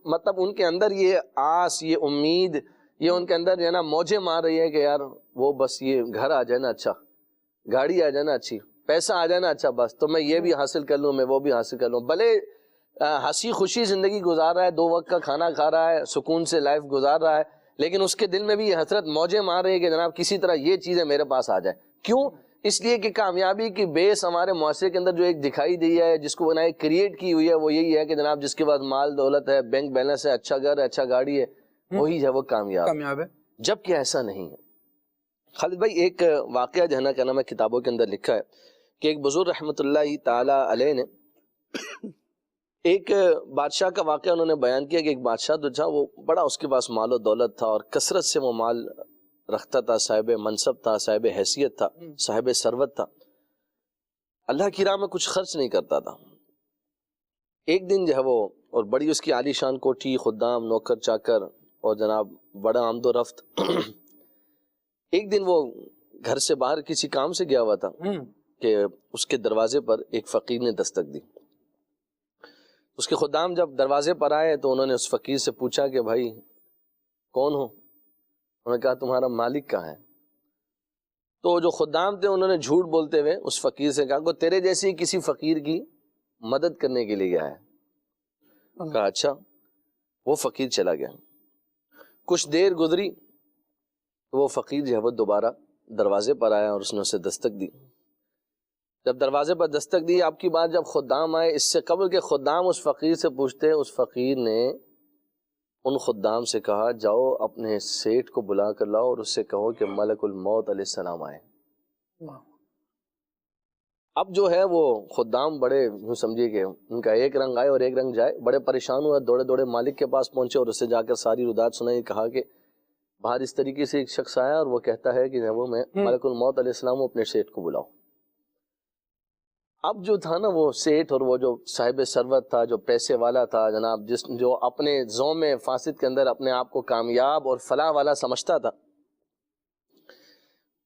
مطلب ان کے اندر یہ آس، یہ امید، یہ ان کے اندر جو ہے نا موجیں مار رہی ہے کہ یار وہ بس یہ گھر آ جائے نا اچھا، گاڑی آ جائے نا اچھی، پیسہ آ جائے نا اچھا، بس تو میں یہ بھی حاصل کر لوں، میں وہ بھی حاصل کر لوں. بھلے ہنسی خوشی زندگی گزار رہا ہے، 2 وقت کا کھانا کھا رہا ہے، سکون سے لائف گزار رہا ہے، لیکن اس کے دل میں بھی یہ حسرت موجیں مار رہی ہے کہ جناب کسی طرح یہ چیزیں میرے پاس آ جائے. کیوں؟ اس لیے کہ کامیابی کی بیس ہمارے معاشرے کے اندر جو ایک دکھائی دی ہے، جس کو بنائے کریٹ کی ہوئی ہے، وہ یہی ہے کہ جناب جس کے پاس مال دولت ہے، بینک بیلنس ہے، اچھا گھر ہے، اچھا گاڑی ہے، وہی جو ہے وہ کامیاب ہے. جبکہ ایسا نہیں ہے. خالد بھائی ایک واقعہ جو ہے نا کیا نام ہے کتابوں کے اندر لکھا ہے کہ ایک بزرگ رحمۃ اللہ تعالی علیہ نے ایک بادشاہ کا واقعہ انہوں نے بیان کیا کہ ایک بادشاہ جو تھا وہ بڑا، اس کے پاس مال و دولت تھا اور کثرت سے وہ مال رکھتا تھا، صاحب منصب تھا، صاحب حیثیت تھا، صاحب ثروت تھا، اللہ کی راہ میں کچھ خرچ نہیں کرتا تھا. ایک دن جو ہے وہ، اور بڑی اس کی عالی شان کوٹھی، خدام، نوکر چاکر اور جناب بڑا آمد و رفت. ایک دن وہ گھر سے باہر کسی کام سے گیا ہوا تھا کہ اس کے دروازے پر ایک فقیر نے دستک دی. اس کے خدام جب دروازے پر آئے تو انہوں نے اس فقیر سے پوچھا کہ بھائی کون ہو؟ انہوں نے کہا تمہارا مالک کہاں ہے؟ تو جو خدام تھے انہوں نے جھوٹ بولتے ہوئے اس فقیر سے کہا کہ تیرے جیسی کسی فقیر کی مدد کرنے کے لیے گیا ہے. کہا اچھا. وہ فقیر چلا گیا. کچھ دیر گزری تو وہ فقیر جو ہے وہ دوبارہ دروازے پر آیا اور اس نے اسے دستک دی. جب دروازے پر دستک دی، آپ کی بات جب خدام آئے، اس سے قبل کہ خدام اس فقیر سے پوچھتے، اس فقیر نے ان خدام سے کہا جاؤ اپنے سیٹ کو بلا کر لاؤ اور اس سے کہو کہ ملک الموت علیہ السلام آئے. اب جو ہے وہ خدام بڑے یوں سمجھیے کہ ان کا ایک رنگ آئے اور ایک رنگ جائے، بڑے پریشان ہوئے، دوڑے دوڑے مالک کے پاس پہنچے اور اس سے جا کر ساری ردات سنائی. کہا کہ باہر اس طریقے سے ایک شخص آیا اور وہ کہتا ہے کہ وہ میں ملک الموت علیہ السلام اپنے سیٹ کو بلاؤ. اب جو تھا نا وہ سیٹ اور وہ جو صاحب ثروت تھا، جو پیسے والا تھا جناب، جو اپنے زوم فاسد کے اندر اپنے آپ کو کامیاب اور فلاح والا سمجھتا تھا،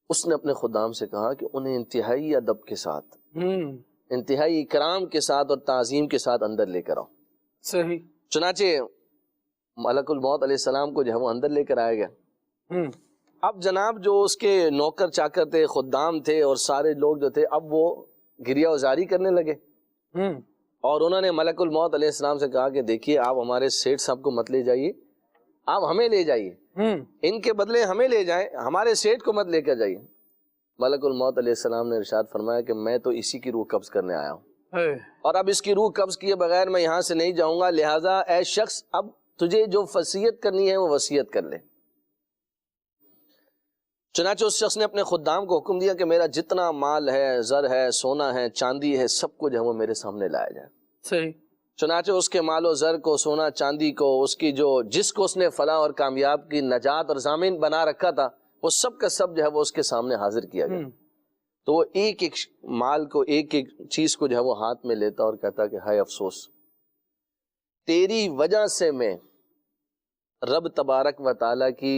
اس نے اپنے خدام سے کہا کہ انہیں انتہائی ادب کے ساتھ، انتہائی اکرام کے ساتھ اور تعظیم کے ساتھ اندر لے کر آؤ. صحیح. چنانچہ ملک الموت علیہ السلام کو جو ہے وہ اندر لے کر آیا گیا. اب جناب جو اس کے نوکر چاکر تھے، خدام تھے اور سارے لوگ جو تھے، اب وہ گریا ازاری کرنے لگے اور انہوں نے ملک الموت علیہ السلام سے کہا کہ دیکھیے آپ ہمارے سیٹ صاحب کو مت لے جائیے، آپ ہمیں لے جائیے، ان کے بدلے ہمیں لے جائیں، ہمارے سیٹ کو مت لے کر جائیے. ملک الموت علیہ السلام نے ارشاد فرمایا کہ میں تو اسی کی روح قبض کرنے آیا ہوں اور اب اس کی روح قبض کیے بغیر میں یہاں سے نہیں جاؤں گا، لہٰذا اے شخص اب تجھے جو وصیت کرنی ہے وہ وصیت کر لے. چنانچہ اس شخص نے اپنے خدام کو حکم دیا کہ میرا جتنا مال ہے، زر ہے، سونا ہے، چاندی ہے، سب کو جو ہے وہ میرے سامنے لایا جائے۔ صحیح۔ چنانچہ اس کے مال و زر کو، سونا چاندی کو، اس کی جس کو اس نے فلاح اور کامیاب کی نجات اور ضامن بنا رکھا تھا، وہ سب کا سب جو ہے وہ اس کے سامنے حاضر کیا گیا۔ تو وہ ایک ایک مال کو، ایک ایک چیز کو جو ہے وہ ہاتھ میں لیتا اور کہتا کہ ہائے افسوس، تیری وجہ سے میں رب تبارک و تعالیٰ کی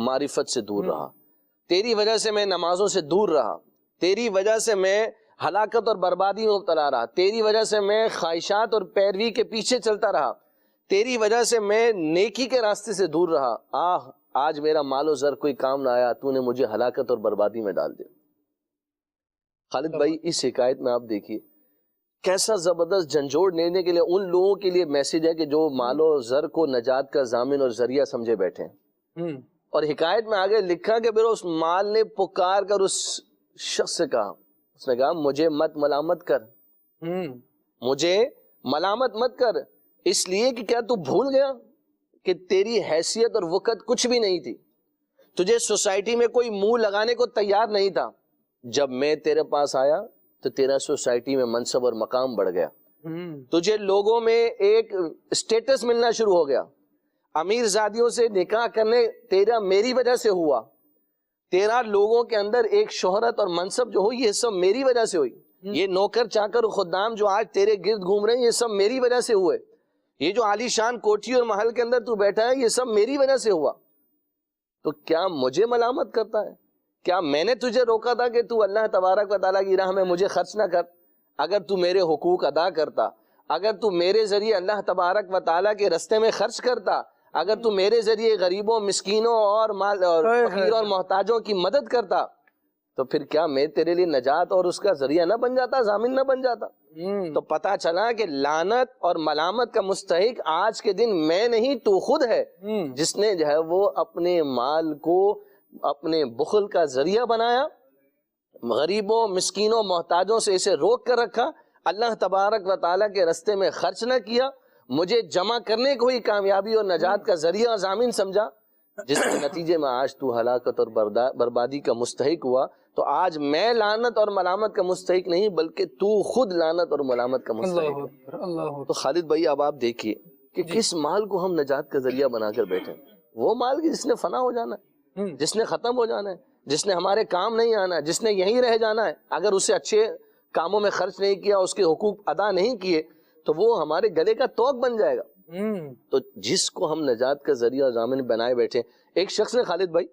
معرفت سے دور رہا، تیری وجہ سے میں نمازوں سے دور رہا، تیری وجہ سے میں ہلاکت اور بربادی میں مبتلا رہا، تیری وجہ سے میں خواہشات اور پیروی کے پیچھے چلتا رہا، تیری وجہ سے میں نیکی کے راستے سے دور رہا، آج میرا مال و زر کوئی کام نہ آیا، تو نے مجھے ہلاکت اور بربادی میں ڈال دیا۔ خالد بھائی اس حکایت میں آپ دیکھیے کیسا زبردست جھنجھوڑ لینے کے لیے ان لوگوں کے لیے میسج ہے کہ جو مال و زر کو نجات کا ضامن اور ذریعہ سمجھے بیٹھے ہیں۔ اور حکایت میں آگے لکھا کہ پھر اس مال نے پکار کر اس شخص سے کہا، اس نے کہا مجھے مت ملامت کر، مجھے ملامت مت کر، اس لیے کہ کیا تو بھول گیا کہ تیری حیثیت اور وقت کچھ بھی نہیں تھی، تجھے سوسائٹی میں کوئی منہ لگانے کو تیار نہیں تھا، جب میں تیرے پاس آیا تو تیرا سوسائٹی میں منصب اور مقام بڑھ گیا، تجھے لوگوں میں ایک اسٹیٹس ملنا شروع ہو گیا، امیر زادیوں سے نکاح کرنے تیرا میری وجہ سے ہوا، تیرا لوگوں کے اندر ایک شہرت اور منصب جو ہوئی یہ سب میری وجہ سے ہوئی، یہ نوکر چاکر خدام جو آج تیرے گرد گھوم رہے ہیں یہ سب میری وجہ سے ہوئے، یہ جو عالی شان کوٹھی اور محل کے اندر تو بیٹھا ہے یہ سب میری وجہ سے ہوا، تو کیا مجھے ملامت کرتا ہے؟ کیا میں نے تجھے روکا تھا کہ تو اللہ تبارک و تعالیٰ کی راہ میں مجھے خرچ نہ کر؟ اگر تو میرے حقوق ادا کرتا، اگر تو میرے ذریعے اللہ تبارک و تعالیٰ کے رستے میں خرچ کرتا، اگر تو میرے ذریعے غریبوں، مسکینوں اور فقیر اور محتاجوں کی مدد کرتا، تو پھر کیا میں تیرے لیے نجات اور اس کا ذریعہ نہ بن جاتا، ضامن نہ بن جاتا؟ تو پتہ چلا کہ لعنت اور ملامت کا مستحق آج کے دن میں نہیں تو خود ہے، جس نے جو ہے وہ اپنے مال کو اپنے بخل کا ذریعہ بنایا، غریبوں، مسکینوں، محتاجوں سے اسے روک کر رکھا، اللہ تبارک و تعالیٰ کے رستے میں خرچ نہ کیا، مجھے جمع کرنے کو ہی کامیابی اور نجات کا ذریعہ اور ضامن سمجھا، جس کے نتیجے میں آج تو ہلاکت اور بربادی کا مستحق ہوا۔ تو آج میں لعنت اور ملامت کا مستحق نہیں بلکہ تو خود لعنت اور ملامت کا مستحق ہے۔ تو خالد بھائی اب آپ دیکھیے کہ کس مال کو ہم نجات کا ذریعہ بنا کر بیٹھے، وہ مال جس نے فنا ہو جانا ہے، جس نے ختم ہو جانا ہے، جس نے ہمارے کام نہیں آنا ہے، جس نے یہیں رہ جانا ہے، اگر اسے اچھے کاموں میں خرچ نہیں کیا، اس کے حقوق ادا نہیں کیے تو وہ ہمارے گلے کا توق بن جائے گا۔ تو جس کو ہم نجات کا ذریعہ ضامن بنائے بیٹھے، ایک شخص نے خالد بھائی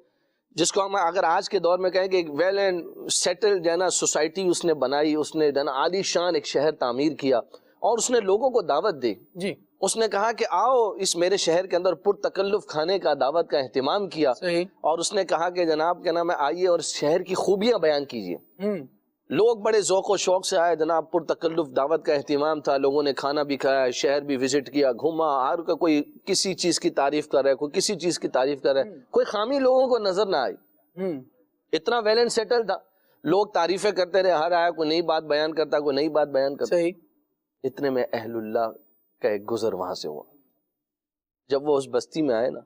جس کو ہم اگر آج کے دور میں کہیں کہ ایک ویل اینڈ سیٹلڈ جو ہے نا سوسائٹی اس نے بنائی، اس نے عالی شان ایک شہر تعمیر کیا اور اس نے لوگوں کو دعوت دی، جی اس نے کہا کہ آؤ اس میرے شہر کے اندر پر تکلف کھانے کا دعوت کا اہتمام کیا، اور اس نے کہا کہ جناب کیا نام ہے آئیے اور شہر کی خوبیاں بیان کیجیے۔ لوگ بڑے ذوق و شوق سے آئے، جناب پر تکلف دعوت کا اہتمام تھا، لوگوں نے کھانا بھی کھایا، شہر بھی وزٹ کیا، گھوما، ہر کوئی کسی چیز کی تعریف کر رہا ہے، کوئی کسی چیز کی تعریف کر رہا ہے، کوئی خامی لوگوں کو نظر نہ آئی، اتنا ویل اینڈ سیٹل تھا، لوگ تعریفیں کرتے رہے، ہر آیا کوئی نئی بات بیان کرتا، کوئی نئی بات بیان کرتا۔ اتنے میں اہل اللہ کا ایک گزر وہاں سے ہوا، جب وہ اس بستی میں آئے نا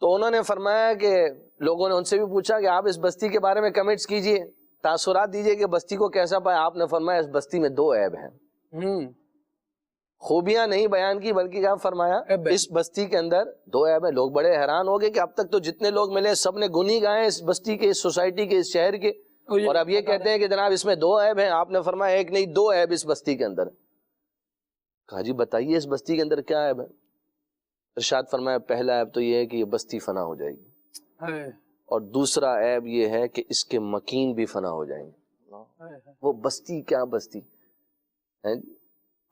تو انہوں نے فرمایا کہ لوگوں نے ان سے بھی پوچھا کہ آپ اس بستی کے بارے میں کمنٹس کیجئے، تاثرات دیجئے کہ بستی کو کیسا پایا۔ آپ نے فرمایا اس بستی میں دو عیب ہیں، خوبیاں نہیں بیان کی بلکہ کیا فرمایا اس بستی کے اندر دو عیب ہیں۔ لوگ بڑے حیران ہو گئے کہ اب تک تو جتنے لوگ ملے سب نے گنی گائے اس بستی کے، اس سوسائٹی کے، اس شہر کے، اور اب یہ کہتے ہیں کہ جناب اس میں دو عیب ہیں۔ آپ نے فرمایا ایک نہیں دو عیب اس بستی کے اندر۔ کہا جی بتائیے اس بستی کے اندر کیا عیب ہے؟ ارشاد فرمایا پہلا عیب تو یہ ہے کہ یہ بستی فنا ہو جائے گی، اور دوسرا عیب یہ ہے کہ اس کے مکین بھی فنا ہو جائیں گے۔ وہ بستی کیا بستی ہے،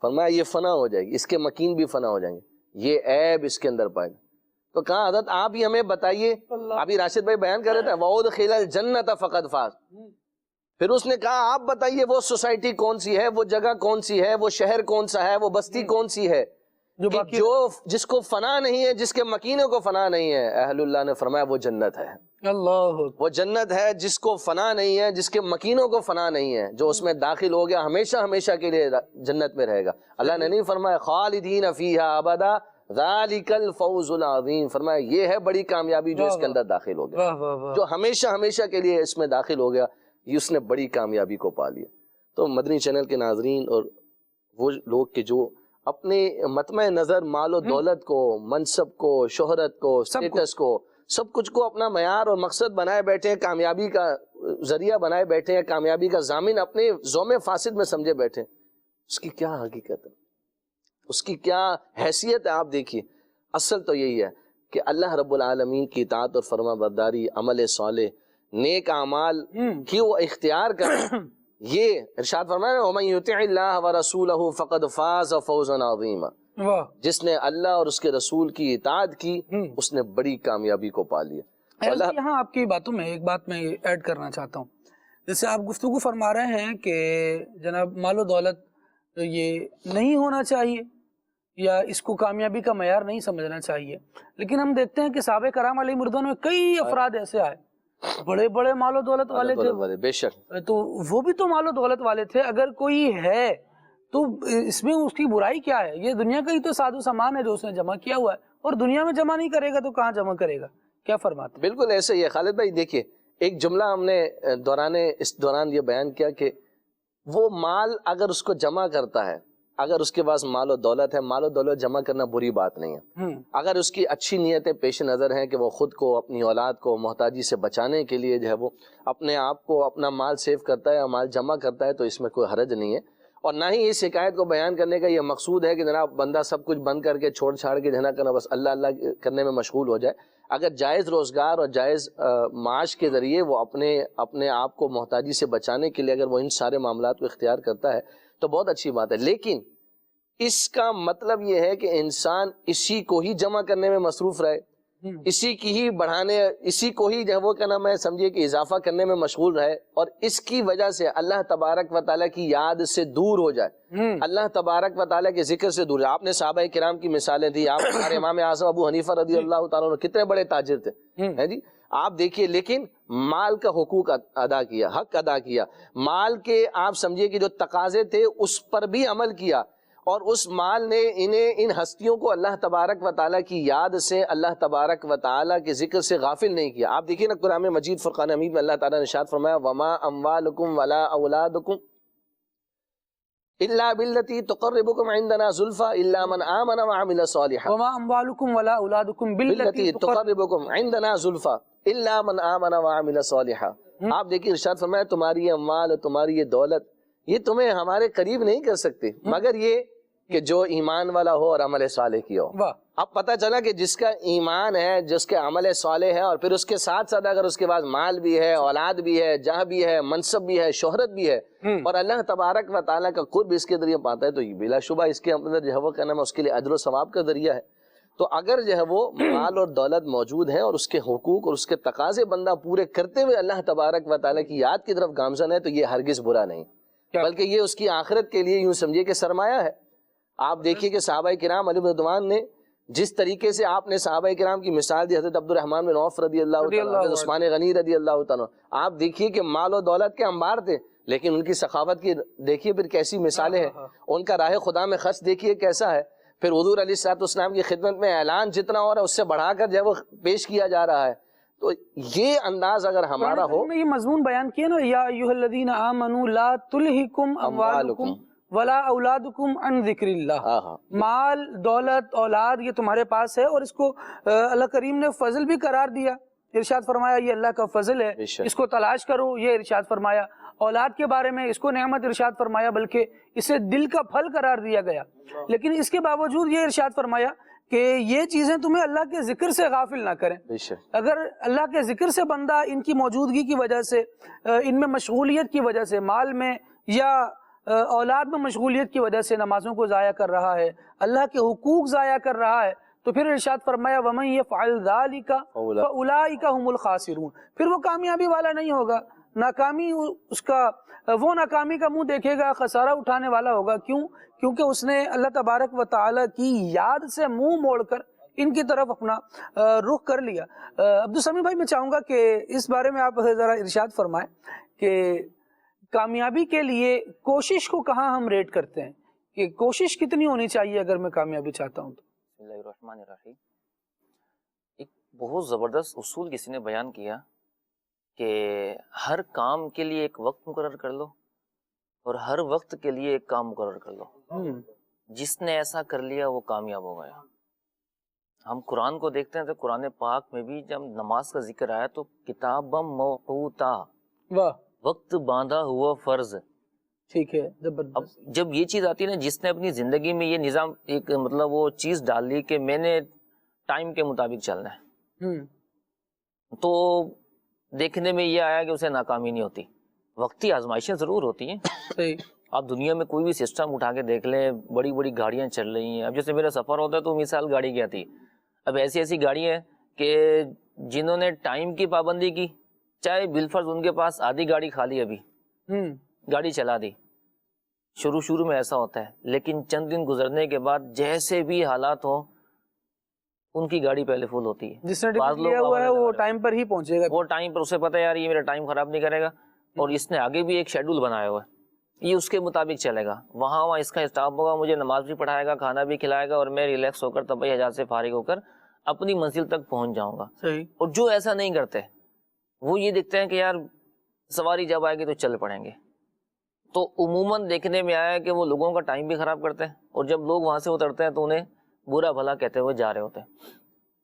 فرمایا یہ فنا ہو جائے گی، اس کے مکین بھی فنا ہو جائیں گے، یہ عیب اس کے اندر پائے گا۔ تو کہا حضرت آپ ہی ہمیں بتائیے، ابھی راشد بھائی بیان کر رہے تھے وَأُدْخِلَ الْجَنَّةَ فَقَدْ فَازَ، پھر اس نے کہا آپ بتائیے وہ سوسائٹی کون سی ہے، وہ جگہ کون سی ہے، وہ شہر کون سا ہے، وہ بستی کون سی ہے جو جس کو فنا نہیں ہے، جس کے مکینوں کو فنا نہیں ہے۔ اہل اللہ نے فرمایا وہ جنت ہے، اللہ وہ جنت ہے جس کو فنا نہیں ہے، جس کے مکینوں کو فنا نہیں ہے، جو اس میں داخل ہو گیا ہمیشہ ہمیشہ کے لیے جنت میں رہے گا۔ اللہ نے نہیں فرمایا خالدین فیہا ابدا ذالک الفوز العظیم، فرمایا یہ ہے بڑی کامیابی جو اس کے اندر داخل ہو گیا، جو ہمیشہ ہمیشہ کے لیے اس میں داخل ہو گیا، یہ اس نے بڑی کامیابی کو پا لیا۔ تو مدنی چینل کے ناظرین اور وہ لوگ کہ جو اپنے مطمع نظر مال و دولت کو، منصب کو، شہرت کو، اسٹیٹس کو، سب کچھ کو اپنا معیار اور مقصد بنائے بیٹھے ہیں، کامیابی کا ذریعہ بنائے بیٹھے ہیں، کامیابی کا ضامن اپنے زوم فاسد میں سمجھے بیٹھے ہیں، اس کی کیا حقیقت ہے، اس کی کیا حیثیت ہے؟ آپ دیکھیے، اصل تو یہی ہے کہ اللہ رب العالمین کی اطاعت اور فرما برداری، عمل صالح، نیک اعمال کی وہ اختیار کریں۔ یہ ارشاد فرمایا وَمَن يُطِعِ اللَّهَ وَرَسُولَهُ فَقَدْ فَازَ فَوْزًا عَظِيمًا، جس نے اللہ اور اس کے رسول کی اطاعت کی اس نے بڑی کامیابی کو پا لیا۔ اللہ یہاں آپ کی باتوں میں ایک بات میں ایڈ کرنا چاہتا ہوں، جیسے آپ گفتگو فرما رہے ہیں کہ جناب مال و دولت یہ نہیں ہونا چاہیے یا اس کو کامیابی کا معیار نہیں سمجھنا چاہیے، لیکن ہم دیکھتے ہیں کہ صحابہ کرام علیہ مردوان میں کئی افراد ایسے آئے بڑے بڑے مال و دولت والے تھے، بے شک تو وہ بھی تو مال و دولت والے تھے۔ اگر کوئی ہے تو اس میں اس کی برائی کیا ہے؟ یہ دنیا کا ہی تو سادو سامان ہے جو اس نے جمع کیا ہوا ہے، اور دنیا میں جمع نہیں کرے گا تو کہاں جمع کرے گا؟ کیا فرماتے ہیں؟ بالکل ایسے ہی ہے خالد بھائی۔ دیکھیے ایک جملہ ہم نے اس دوران یہ بیان کیا کہ وہ مال اگر اس کو جمع کرتا ہے، اگر اس کے پاس مال و دولت ہے، مال و دولت جمع کرنا بری بات نہیں ہے، اگر اس کی اچھی نیتیں پیش نظر ہیں کہ وہ خود کو، اپنی اولاد کو محتاجی سے بچانے کے لیے جو ہے وہ اپنے آپ کو، اپنا مال سیو کرتا ہے یا مال جمع کرتا ہے، تو اس میں کوئی حرج نہیں ہے، اور نہ ہی اس حکایت کو بیان کرنے کا یہ مقصود ہے کہ جناب بندہ سب کچھ بند کر کے چھوڑ چھاڑ کے جنا کرنا بس اللہ اللہ کرنے میں مشغول ہو جائے۔ اگر جائز روزگار اور جائز معاش کے ذریعے وہ اپنے آپ کو محتاجی سے بچانے کے لیے اگر وہ ان سارے معاملات کو اختیار کرتا ہے تو بہت اچھی بات ہے، لیکن اس کا مطلب یہ ہے کہ انسان اسی کو ہی جمع کرنے میں مصروف رہے، اسی کی ہی بڑھانے، اسی کو ہی جو وہ کیا نام ہے سمجھیے کہ اضافہ کرنے میں مشغول رہے، اور اس کی وجہ سے اللہ تبارک و تعالیٰ کی یاد سے دور ہو جائے، اللہ تبارک و تعالیٰ کے ذکر سے دور جائے۔ آپ نے صحابہ کرام کی مثالیں دی، آپ ہمارے امام اعظم ابو حنیفہ رضی اللہ تعالیٰ عنہ کتنے بڑے تاجر تھے، ہے جی، آپ دیکھیے، لیکن مال کا حقوق ادا کیا، حق ادا کیا، مال کے آپ سمجھیے کہ جو تقاضے تھے اس پر بھی عمل کیا، اور اس مال نے ان ہستیوں کو اللہ تبارک و تعالیٰ کی یاد سے، اللہ تبارک و تعالیٰ کے ذکر سے غافل نہیں کیا۔ آپ دیکھیے نا قرآن مجید فرقان حمید میں اللہ تعالیٰ نے ارشاد فرمایا وَمَا أَمْوَالُكُمْ وَلَا أَوْلَادُكُمْ إِلَّا بِالَّتِي تُقَرِّبُكُمْ عِنْدَنَا زُلْفَىٰ إِلَّا مَنْ آمَنَ وَعَمِلَ صَالِحًا وَمَا أَمْوَالُكُمْ وَلَا أَوْلَادُكُمْ بِالَّتِي تُقَرِّبُكُمْ عِنْدَنَا زُلْفَىٰ إِلَّا مَنْ آمَنَ وَعَمِلَ صَالِحًا۔ آپ دیکھیے ارشاد فرمایا تمہاری یہ اموال اور تمہاری یہ دولت یہ تمہیں ہمارے قریب نہیں کر سکتی مگر یہ کہ جو ایمان والا ہو اور عمل صالح کیا ہو۔ اب پتہ چلا کہ جس کا ایمان ہے، جس کے عمل صالح ہے، اور پھر اس کے ساتھ ساتھ اگر اس کے پاس مال بھی ہے، اولاد بھی ہے، جہاں بھی ہے، منصب بھی ہے، شہرت بھی ہے، اور اللہ تبارک و تعالیٰ کا قرب اس کے ذریعے پاتا ہے، تو بلا شبہ اس کے اندر جو ہے وہ کیا نام ہے اس کے لیے اجر و ثواب کا ذریعہ ہے۔ تو اگر جو ہے وہ مال اور دولت موجود ہے اور اس کے حقوق اور اس کے تقاضے بندہ پورے کرتے ہوئے اللہ تبارک و تعالیٰ کی یاد کی طرف گامزن ہے، تو یہ ہرگز برا نہیں، بلکہ یہ اس کی آخرت کے لیے یوں سمجھیے کہ سرمایہ ہے۔ آپ دیکھیے کہ صحابہ کرام علیہ رضوان نے جس طریقے سے آپ نے صحابہ کرام کی مثال دی، حضرت عبد الرحمن بن عوف رضی اللہ تعالیٰ، حضرت عثمان غنی رضی اللہ تعالیٰ، آپ دیکھیے کہ مال و دولت کے انبار تھے لیکن ان کی سخاوت کی دیکھیے پھر کیسی مثالیں ہیں، ان کا راہ خدا میں خرچ دیکھیے کیسا ہے، پھر حضور علیہ الصلوۃ والسلام کی خدمت میں اعلان جتنا ہو رہا ہے اس سے بڑھا کر جو ہے وہ پیش کیا جا رہا ہے۔ تو یہ انداز اگر ہمارا ہو، یہ مضمون بیان کیا نا، یا ایھا الذین آمنوا لا تلہکم اموالکم ولا اولادکم عن ذکر اللہ، مال دولت اولاد یہ تمہارے پاس ہے، اور اس کو اللہ کریم نے فضل بھی قرار دیا، ارشاد فرمایا یہ اللہ کا فضل ہے، اس کو تلاش کرو، یہ ارشاد فرمایا۔ اولاد کے بارے میں اس کو نعمت ارشاد فرمایا، بلکہ اسے دل کا پھل قرار دیا گیا، لیکن اس کے باوجود یہ ارشاد فرمایا کہ یہ چیزیں تمہیں اللہ کے ذکر سے غافل نہ کریں۔ اگر اللہ کے ذکر سے بندہ ان کی موجودگی کی وجہ سے، ان میں مشغولیت کی وجہ سے، مال میں یا اولاد میں مشغولیت کی وجہ سے نمازوں کو ضائع کر رہا ہے، اللہ کے حقوق ضائع کر رہا ہے، تو پھر ارشاد فرمایا وَمَن يَفْعَلْ ذَلِكَ فَأُولَٰئِكَ هُمُ الْخَاسِرُونَ، پھر وہ کامیابی والا نہیں ہوگا، ناکامی اس کا، وہ ناکامی کا منہ دیکھے گا، خسارہ اٹھانے والا ہوگا۔ کیوں؟ کیونکہ اس نے اللہ تبارک و تعالیٰ کی یاد سے منہ موڑ کر ان کی طرف اپنا رخ کر لیا۔ عبدالسمیع بھائی میں چاہوں گا کہ اس بارے میں آپ ذرا ارشاد فرمائیں کہ کامیابی کے لیے کوشش کو کہاں ہم ریٹ کرتے ہیں، کہ کوشش کتنی ہونی چاہیے اگر میں کامیابی چاہتا ہوں تو؟ بسم اللہ الرحمن الرحمن الرحیم. ایک بہت زبردست اصول کسی نے بیان کیا کہ ہر کام کے لیے ایک وقت مقرر کر لو اور ہر وقت کے لیے ایک کام مقرر کر لو. جس نے ایسا کر لیا وہ کامیاب ہو گیا. ہم قرآن کو دیکھتے ہیں تو قرآن پاک میں بھی جب نماز کا ذکر آیا تو کتابم موقوتا، وقت باندھا ہوا فرض. ٹھیک ہے. اب جب یہ چیز آتی ہے نا، جس نے اپنی زندگی میں یہ نظام ایک مطلب وہ چیز ڈال لی کہ میں نے ٹائم کے مطابق چلنا ہے، تو دیکھنے میں یہ آیا کہ اسے ناکامی نہیں ہوتی. وقتی آزمائشیں ضرور ہوتی ہیں. صحیح. آپ دنیا میں کوئی بھی سسٹم اٹھا کے دیکھ لیں، بڑی بڑی گاڑیاں چل رہی ہیں. اب جیسے میرا سفر ہوتا ہے تو مثال گاڑی کی آتی، اب ایسی ایسی گاڑیاں ہیں کہ جنہوں نے ٹائم کی پابندی کی، چاہے بالفرض ان کے پاس آدھی گاڑی خالی ابھی گاڑی چلا دی. شروع میں ایسا ہوتا ہے، لیکن چند دن گزرنے کے بعد جیسے بھی حالات ہوں ان کی گاڑی پہلے فل ہوتی ہے. جس نے ٹکٹ لیا ہوا ہے وہ ٹائم پر ہی پہنچے گا. وہ ٹائم پر اسے پتہ ہے یار یہ میرا ٹائم خراب نہیں کرے گا، اور اس نے آگے بھی ایک شیڈول بنایا ہوا ہے، یہ اس کے مطابق چلے گا. وہاں اس کا اسٹاف ہوگا، مجھے نماز بھی پڑھائے گا، کھانا بھی کھلائے گا، اور میں ریلیکس ہو کر طبی حاجات سے فارغ ہو کر اپنی منزل تک پہنچ جاؤں گا. صحیح. اور جو ایسا نہیں کرتے وہ یہ دیکھتے ہیں کہ یار سواری جب آئے گی تو چل پڑیں گے. تو عموماً دیکھنے میں آیا کہ وہ لوگوں کا ٹائم بھی خراب کرتے ہیں، اور جب لوگ وہاں سے اترتے ہیں تو انہیں برا بھلا کہتے ہوئے جا رہے ہوتے ہیں.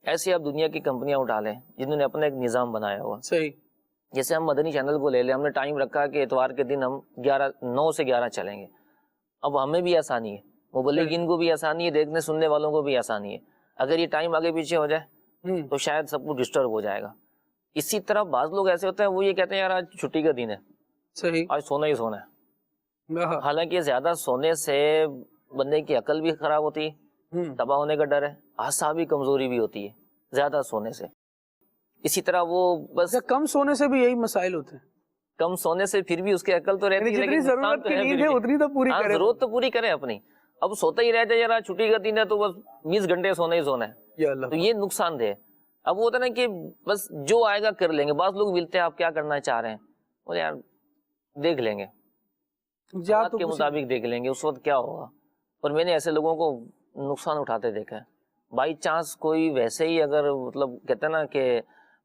ایسے آپ دنیا کی کمپنیاں اٹھا لیں جنہوں نے اپنا ایک نظام بنایا ہوا. صحیح. جیسے ہم مدنی چینل کو لے لیں، ہم نے ٹائم رکھا کہ اتوار کے دن ہم 9 سے 11 چلیں گے. اب ہمیں بھی آسانی ہے، مبلغین کو بھی آسانی ہے، دیکھنے سننے والوں کو بھی آسانی ہے. اگر یہ ٹائم آگے پیچھے ہو جائے تو شاید سب کچھ ڈسٹرب ہو جائے گا. اسی طرح بعض لوگ ایسے ہوتے ہیں وہ یہ کہتے ہیں یار آج چھٹی کا دن ہے، صحیح، آج سونا ہی سونا ہے. حالانکہ زیادہ سونے سے بندے کی عقل بھی خراب ہوتی ہے، تباہ ہونے کا ڈر ہے، اعصابی کمزوری بھی ہوتی ہے زیادہ سونے سے. اسی طرح وہ بس کم سونے سے بھی یہی مسائل ہوتے ہیں. کم سونے سے پھر بھی اس کی عقل تو رہتی ہے، جتنی ضرورت کی نیند ہے اتنی تو پوری کرے. ضرورت تو پوری کرے اپنی. اب سوتا ہی رہ جائے یار چھٹی کا دن ہے تو بس 20 گھنٹے سونا ہی سونا ہے، تو یہ نقصان دہ. اب وہ ہوتا ہے نا کہ بس جو آئے گا کر لیں گے. بعض لوگ ملتے ہیں آپ کیا کرنا چاہ رہے ہیں، بولے یار دیکھ لیں گے، حالات کے مطابق دیکھ لیں گے اس وقت کیا ہوگا. اور میں نے ایسے لوگوں کو نقصان اٹھاتے دیکھا ہے. بائی چانس کوئی ویسے ہی اگر مطلب کہتے ہیں نا کہ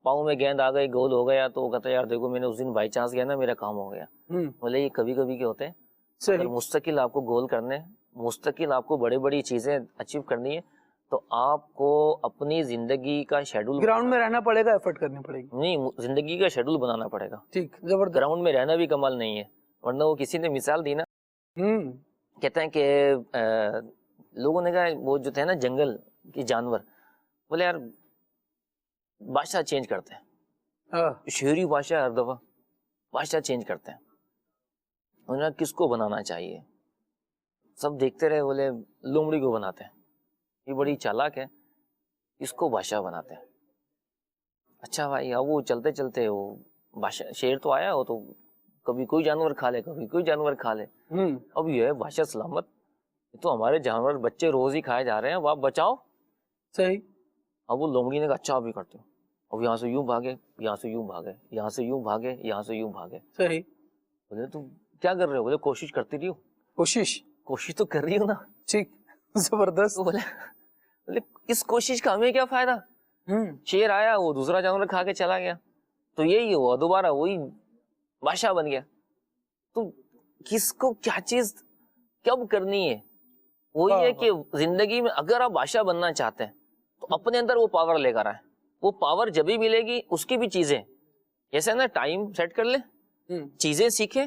پاؤں میں گیند آ گئی گول ہو گیا تو وہ کہتا ہے یار دیکھو میں نے اس دن بائی چانس گیا نا میرا کام ہو گیا. بولے یہ کبھی کبھی کے ہوتے ہیں. اگر مستقل آپ کو گول کرنے، مستقل آپ کو بڑی بڑی چیزیں اچیو کرنی ہے تو آپ کو اپنی زندگی کا شیڈول گراؤنڈ میں رہنا پڑے گا، ایفرٹ کرنی پڑے گی. نہیں، زندگی کا شیڈول بنانا پڑے گا. ٹھیک، زبردست. گراؤنڈ میں رہنا بھی کمال نہیں ہے، ورنہ وہ کسی نے مثال دی نا، کہتے ہیں کہ لوگوں نے کہا وہ جو تھے نا جنگل کے جانور، بولے یار بادشاہ چینج کرتے ہیں، شہری بادشاہ ہر دفعہ بادشاہ چینج کرتے ہیں، انہوں نے کس کو بنانا چاہیے؟ سب دیکھتے رہے، بولے لومڑی کو بناتے ہیں، یہ بڑی چالاک ہے، اس کو بادشاہ بناتے ہیں. اچھا بھائی، اب وہ چلتے چلتے وہ بادشاہ شیر تو آیا، وہ تو کبھی کوئی جانور کھا لے کبھی کوئی جانور کھا لے. اب یہ ہے بادشاہ سلامت، یہ تو ہمارے جانور بچے روز ہی کھائے جا رہے ہیں، اب آپ بچاؤ. صحیح. اب وہ لومڑی نے کہا اچھا بھی کرتے ہو. اب یہاں سے یوں بھاگے، یہاں سے یوں بھاگے، یہاں سے یوں بھاگے، یہاں سے یوں بھاگے. صحیح. بولے تم کیا کر رہے ہو؟ بولے کوشش کرتی رہی ہو. کوشش تو کر رہی ہو نا. ٹھیک، زبردست. بولے اس کوشش کا ہمیں کیا فائدہ؟ شیر آیا وہ دوسرا جانور کھا کے چلا گیا، تو یہی ہوا دوبارہ وہی بادشاہ بن گیا. تو کس کو کیا چیز کب کرنی ہے؟ وہ یہ کہ زندگی میں اگر آپ بادشاہ بننا چاہتے ہیں تو اپنے اندر وہ پاور لے کر آئیں. وہ پاور جب ہی ملے گی اس کی بھی چیزیں جیسے نا ٹائم سیٹ کر لیں، چیزیں سیکھیں،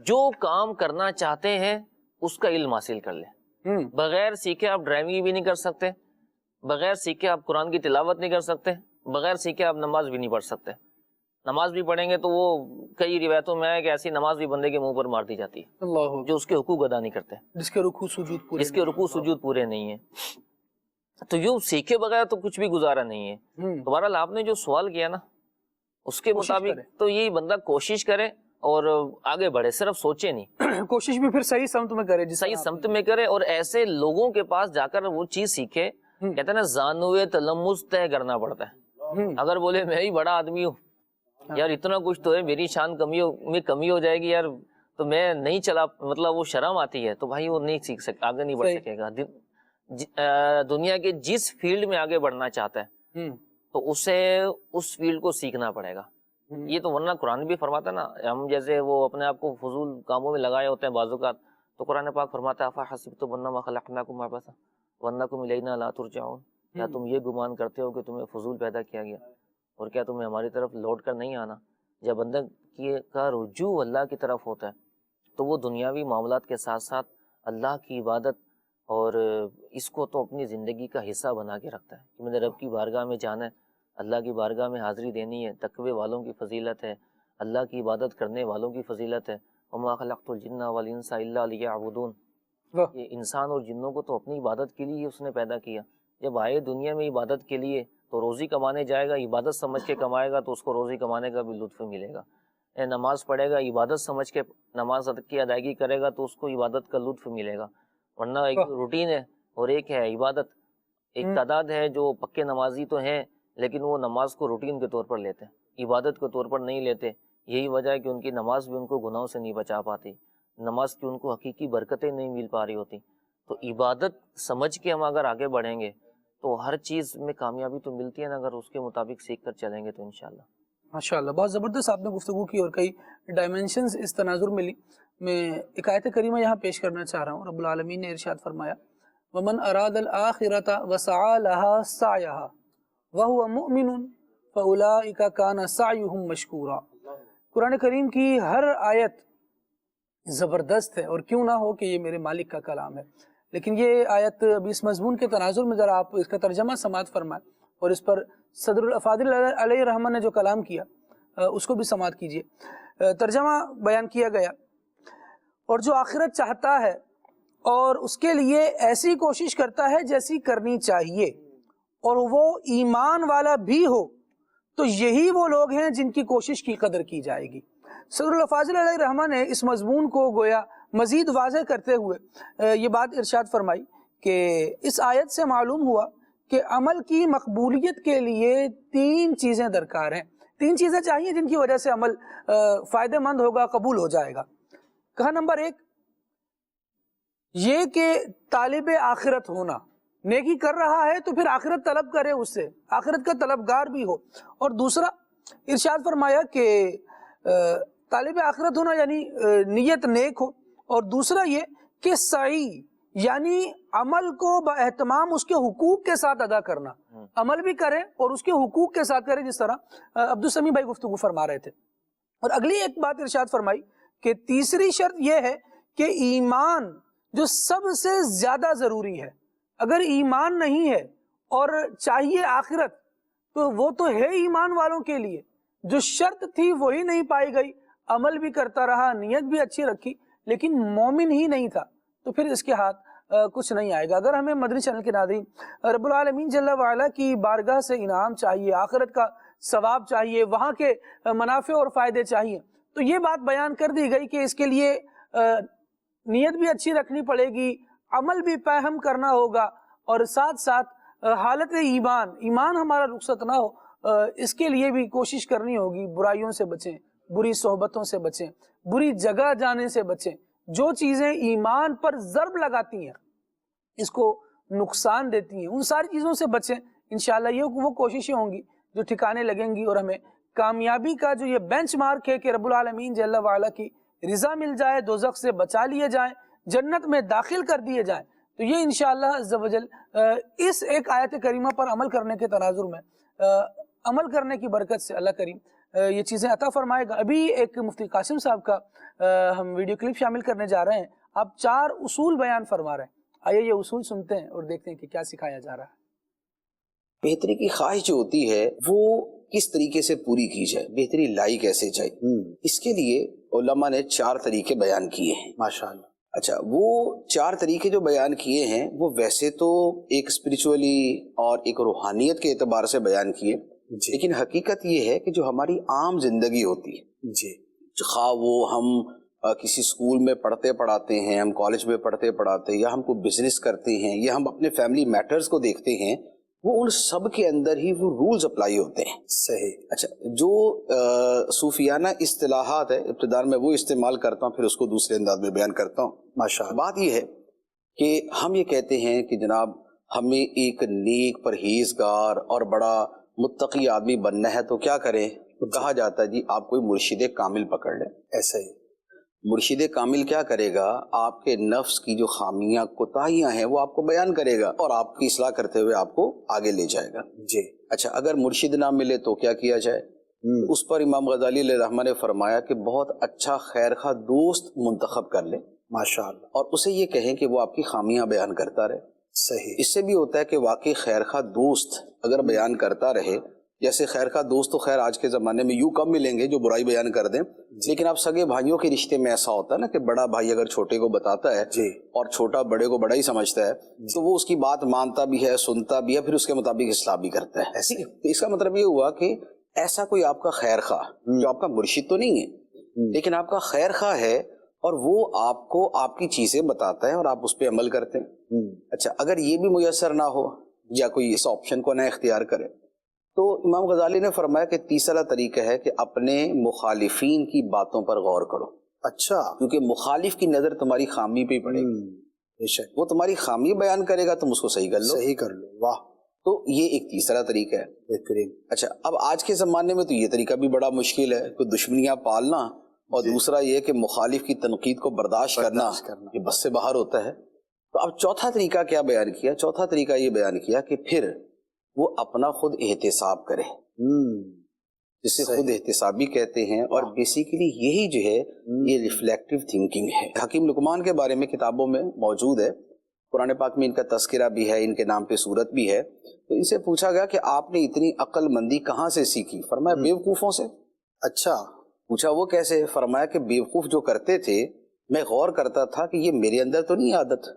جو کام کرنا چاہتے ہیں اس کا علم حاصل کر لیں. بغیر سیکھے آپ ڈرائیونگ بھی نہیں کر سکتے، بغیر سیکھے آپ قرآن کی تلاوت نہیں کر سکتے، بغیر سیکھے آپ نماز بھی نہیں پڑھ سکتے. نماز بھی پڑھیں گے تو وہ کئی روایتوں میں ہے کہ ایسی نماز بھی بندے کے منہ پر مار دی جاتی ہے جو اس کے حقوق ادا نہیں کرتے، جس کے رکوع سجود پورے نہیں ہیں. تو یوں سیکھے بغیر تو کچھ بھی گزارا نہیں ہے. تو بہرحال آپ نے جو سوال کیا نا اس کے مطابق تو یہی بندہ کوشش کرے اور آگے بڑھے، صرف سوچے نہیں، کوشش بھی پھر صحیح سمت میں کرے، صحیح سمت میں کرے، اور ایسے لوگوں کے پاس جا کر وہ چیز سیکھے. کہتے ہیں نا زانوے تلمس طے کرنا پڑتا ہے. اگر بولے میں ہی بڑا آدمی ہوں یار، اتنا کچھ تو ہے، میری شان میں کمی ہو جائے گی یار تو میں نہیں چلا، مطلب وہ شرم آتی ہے، تو بھائی وہ نہیں سیکھ سکتا، آگے نہیں بڑھ سکے گا. دنیا کے جس فیلڈ میں آگے بڑھنا چاہتا ہے تو اسے اس فیلڈ کو سیکھنا پڑے گا. یہ تو ورنہ قرآن بھی فرماتا ہے نا, ہم جیسے وہ اپنے آپ کو فضول کاموں میں لگائے ہوتے ہیں بعض اوقات, تو قرآن پاک فرماتا ہے افحسبتم انما خلقناکم عبثا وانکم الینا لا ترجعون, کیا تم یہ گمان کرتے ہو کہ تمہیں فضول پیدا کیا گیا اور کیا تمہیں ہماری طرف لوٹ کر نہیں آنا. جب بندہ کا رجوع اللہ کی طرف ہوتا ہے تو وہ دنیاوی معاملات کے ساتھ ساتھ اللہ کی عبادت اور اس کو تو اپنی زندگی کا حصہ بنا کے رکھتا ہے کہ میں نے رب کی بارگاہ میں جانا ہے, اللہ کی بارگاہ میں حاضری دینی ہے, تقوی والوں کی فضیلت ہے, اللہ کی عبادت کرنے والوں کی فضیلت ہے. وما خلقت الجن والانس الا لیعبدون, یہ انسان اور جنوں کو تو اپنی عبادت کے لیے اس نے پیدا کیا. جب آئے دنیا میں عبادت کے لیے تو روزی کمانے جائے گا, عبادت سمجھ کے کمائے گا تو اس کو روزی کمانے کا بھی لطف ملے گا. نماز پڑھے گا عبادت سمجھ کے نماز کی ادائیگی کرے گا تو اس کو عبادت کا لطف ملے گا. ورنہ ایک روٹین ہے اور ایک ہے عبادت. ایک تعداد ہے جو پکے نمازی تو ہیں لیکن وہ نماز کو روٹین کے طور پر لیتے ہیں, عبادت کے طور پر نہیں لیتے. یہی وجہ ہے کہ ان کی نماز بھی ان کو گناہوں سے نہیں بچا پاتی, نماز کی ان کو حقیقی برکتیں نہیں مل پا رہی ہوتی. تو عبادت سمجھ کے ہم اگر آگے بڑھیں گے تو ہر چیز میں کامیابی تو ملتی ہے نا, اگر اس کے مطابق سیکھ کر چلیں گے تو انشاءاللہ. ماشاءاللہ, بہت زبردست آپ نے گفتگو کی اور کئی ڈائمینشنز اس تناظر میں لی. میں ایک آیت کریمہ یہاں پیش کرنا چاہ رہا ہوں. رب العالمین نے ارشاد فرمایا وَمَنْ أَرَادَ الْآخِرَةَ وَسَعَى لَهَا سَعْيَهَا وَهُوَ مُؤْمِنٌ فَأُولَٰئِكَ كَانَ سَعْيُهُمْ مَشْكُورًا. قرآن کریم کی ہر آیت زبردست ہے, اور کیوں نہ ہو کہ یہ میرے مالک کا کلام ہے. لیکن یہ آیت ابھی اس مضمون کے تناظر میں ذرا آپ اس کا ترجمہ سماعت فرمائیں, اور اس پر صدر الافاضل علیہ الرحمہ نے جو کلام کیا اس کو بھی سماعت کیجیے. ترجمہ بیان کیا گیا, اور جو آخرت چاہتا ہے اور اس کے لیے ایسی کوشش کرتا ہے جیسی کرنی چاہیے اور وہ ایمان والا بھی ہو, تو یہی وہ لوگ ہیں جن کی کوشش کی قدر کی جائے گی. صدر الافاضل علیہ الرحمہ نے اس مضمون کو گویا مزید واضح کرتے ہوئے یہ بات ارشاد فرمائی کہ اس آیت سے معلوم ہوا کہ عمل کی مقبولیت کے لیے 3 چیزیں درکار ہیں. 3 چیزیں چاہیے جن کی وجہ سے عمل فائدہ مند ہوگا, قبول ہو جائے گا. کہا نمبر 1 یہ کہ طالب آخرت ہونا, نیکی کر رہا ہے تو پھر آخرت طلب کرے, اس سے آخرت کا طلبگار بھی ہو. اور دوسرا ارشاد فرمایا کہ طالب آخرت ہونا یعنی نیت نیک ہو, اور دوسرا یہ کہ سعی یعنی عمل کو باہتمام اس کے حقوق کے ساتھ ادا کرنا, عمل بھی کرے اور اس کے حقوق کے ساتھ کرے, جس طرح عبدالسمیع بھائی گفتگو فرما رہے تھے. اور اگلی ایک بات ارشاد فرمائی کہ تیسری شرط یہ ہے کہ ایمان جو سب سے زیادہ ضروری ہے, اگر ایمان نہیں ہے اور چاہیے آخرت تو وہ تو ہے ایمان والوں کے لیے, جو شرط تھی وہی نہیں پائی گئی, عمل بھی کرتا رہا, نیت بھی اچھی رکھی, لیکن مومن ہی نہیں تھا, تو پھر اس کے ہاتھ کچھ نہیں آئے گا. اگر ہمیں مدنی چینل کے ناظرین رب العالمین جل وعلا کی بارگاہ سے انعام چاہیے, آخرت کا ثواب چاہیے, وہاں کے منافع اور فائدے چاہیے, تو یہ بات بیان کر دی گئی کہ اس کے لیے نیت بھی اچھی رکھنی پڑے گی, عمل بھی فہم کرنا ہوگا, اور ساتھ ساتھ حالت ایمان ہمارا رخصت نہ ہو, اس کے لیے بھی کوشش کرنی ہوگی. برائیوں سے بچیں, بری صحبتوں سے بچیں, بری جگہ جانے سے بچیں. جو چیزیں ایمان پر ضرب لگاتی ہیں, اس کو نقصان دیتی ہیں, ان ساری چیزوں سے بچیں. انشاءاللہ یہ وہ کوششیں ہوں گی جو ٹھکانے لگیں گی, اور ہمیں کامیابی کا جو یہ بینچ مارک ہے کہ رب العالمین جل وعلا کی رضا مل جائے, دوزخ سے بچا لیے جائیں, جنت میں داخل کر دیے جائیں, تو یہ انشاءاللہ عز و جل اس ایک آیت کریمہ پر عمل کرنے کے تناظر میں عمل کرنے کی برکت سے اللہ کریم یہ چیزیں عطا فرمائے گا. ابھی ایک مفتی قاسم صاحب کا ہم ویڈیو کلپ شامل کرنے جا رہے ہیں. آپ 4 اصول بیان فرما رہے ہیں, آئیے یہ اصول سنتے ہیں اور دیکھتے ہیں کہ کیا سکھایا جا رہا ہے. بہتری کی خواہش جو ہوتی ہے وہ کس طریقے سے پوری کی جائے, بہتری لائی کیسے جائے, اس کے لیے علماء نے 4 طریقے بیان کیے ہیں. ماشاءاللہ. اچھا, وہ 4 طریقے جو بیان کیے ہیں وہ ویسے تو ایک اسپریچولی اور ایک روحانیت کے اعتبار سے بیان کیے, لیکن حقیقت یہ ہے کہ جو ہماری عام زندگی ہوتی ہے, جی, خواہ وہ ہم کسی اسکول میں پڑھتے پڑھاتے ہیں, ہم کالج میں پڑھتے پڑھاتے, یا ہم کوئی بزنس کرتے ہیں, یا ہم اپنے فیملی میٹرز کو دیکھتے ہیں, وہ ان سب کے اندر ہی وہ رولز اپلائی ہوتے ہیں. صحیح. اچھا, جو صوفیانہ اصطلاحات ہے ابتداء میں وہ استعمال کرتا ہوں, پھر اس کو دوسرے انداز میں بیان کرتا ہوں. ماشاءاللہ. بات یہ ہے کہ ہم یہ کہتے ہیں کہ جناب ہمیں ایک نیک پرہیزگار اور بڑا متقی آدمی بننا ہے تو کیا کریں؟ تو کہا جاتا ہے جی آپ کوئی مرشد کامل پکڑ لیں. ایسا ہی مرشد کامل کیا کرے گا؟ آپ کے نفس کی جو خامیاں کوتاہیاں ہیں وہ آپ کو بیان کرے گا اور آپ کی اصلاح کرتے ہوئے آپ کو آگے لے جائے گا. جی اچھا، اگر مرشد نہ ملے تو کیا کیا جائے؟ اس پر امام غزالی علیہ الرحمہ نے فرمایا کہ بہت اچھا خیر خواہ دوست منتخب کر لیں ماشاءاللہ، اور اسے یہ کہیں کہ وہ آپ کی خامیاں بیان کرتا رہے. صحیح. اس سے بھی ہوتا ہے کہ واقعی خیر خواہ دوست اگر بیان کرتا رہے، جیسے خیر خواہ دوست تو خیر آج کے زمانے میں یوں کم ملیں گے جو برائی بیان کر دیں، لیکن اب سگے بھائیوں کے رشتے میں ایسا ہوتا ہے نا کہ بڑا بھائی اگر چھوٹے کو بتاتا ہے اور چھوٹا بڑے کو بڑا ہی سمجھتا ہے تو وہ اس کی بات مانتا بھی ہے، سنتا بھی ہے، پھر اس کے مطابق اصلاح بھی کرتا ہے. تو اس کا مطلب یہ ہوا کہ ایسا کوئی آپ کا خیر خواہ جو آپ کا مرشد تو نہیں ہے لیکن آپ کا خیر خواہ ہے اور وہ آپ کو آپ کی چیزیں بتاتا ہے اور آپ اس پہ عمل کرتے ہیں. اچھا، اگر یہ بھی میسر نہ ہو یا کوئی اس آپشن کو نہ اختیار کرے تو امام غزالی نے فرمایا کہ تیسرا طریقہ ہے کہ اپنے مخالفین کی باتوں پر غور کرو. اچھا، کیونکہ مخالف کی نظر تمہاری خامی پہ ہی پڑے گی، وہ تمہاری خامی بیان کرے گا، تم اس کو صحیح کر لو. واہ، تو یہ ایک تیسرا طریقہ ہے. بہترین. اچھا، اب آج کے زمانے میں تو یہ طریقہ بھی بڑا مشکل ہے، کوئی دشمنیاں پالنا اور دوسرا یہ کہ مخالف کی تنقید کو برداشت کرنا یہ بس سے باہر ہوتا ہے. تو اب چوتھا طریقہ کیا بیان کیا؟ چوتھا طریقہ یہ بیان کیا کہ پھر وہ اپنا خود احتساب کرے، جسے خود احتسابی کہتے ہیں، اور بیسیکلی یہی جو ہے یہ ریفلیکٹیو تھنکنگ ہے. حکیم لقمان کے بارے میں کتابوں میں موجود ہے، قرآن پاک میں ان کا تذکرہ بھی ہے، ان کے نام پہ سورت بھی ہے. تو ان سے پوچھا گیا کہ آپ نے اتنی عقل مندی کہاں سے سیکھی؟ فرمایا بیوقوفوں سے. اچھا، پوچھا وہ کیسے؟ فرمایا کہ بیوقوف جو کرتے تھے میں غور کرتا تھا کہ یہ میرے اندر تو نہیں عادت،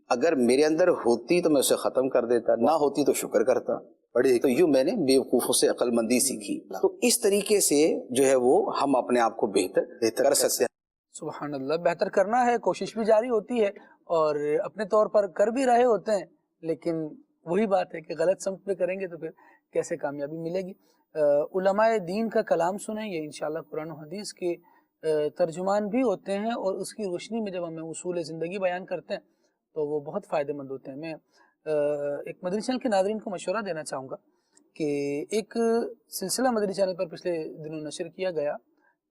اگر میرے اندر ہوتی تو میں اسے ختم کر دیتا، نہ ہوتی تو شکر کرتا. تو یوں میں نے بیوقوفوں سے عقل مندی سیکھی. تو اس طریقے سے جو ہے وہ ہم اپنے آپ کو بہتر کر سکتے ہیں. سبحان اللہ، بہتر کرنا ہے، کوشش بھی جاری ہوتی ہے اور اپنے طور پر کر بھی رہے ہوتے ہیں، لیکن وہی بات ہے کہ غلط سمت پہ کریں گے تو پھر کیسے کامیابی ملے گی. علماء دین کا کلام سنیں، یہ انشاءاللہ قرآن و حدیث کے ترجمان بھی ہوتے ہیں اور اس کی روشنی میں جب ہمیں اصول زندگی بیان کرتے ہیں تو وہ بہت فائدہ مند ہوتے ہیں. میں ایک مدنی چینل کے ناظرین کو مشورہ دینا چاہوں گا کہ ایک سلسلہ مدنی چینل پر پچھلے دنوں نشر کیا گیا،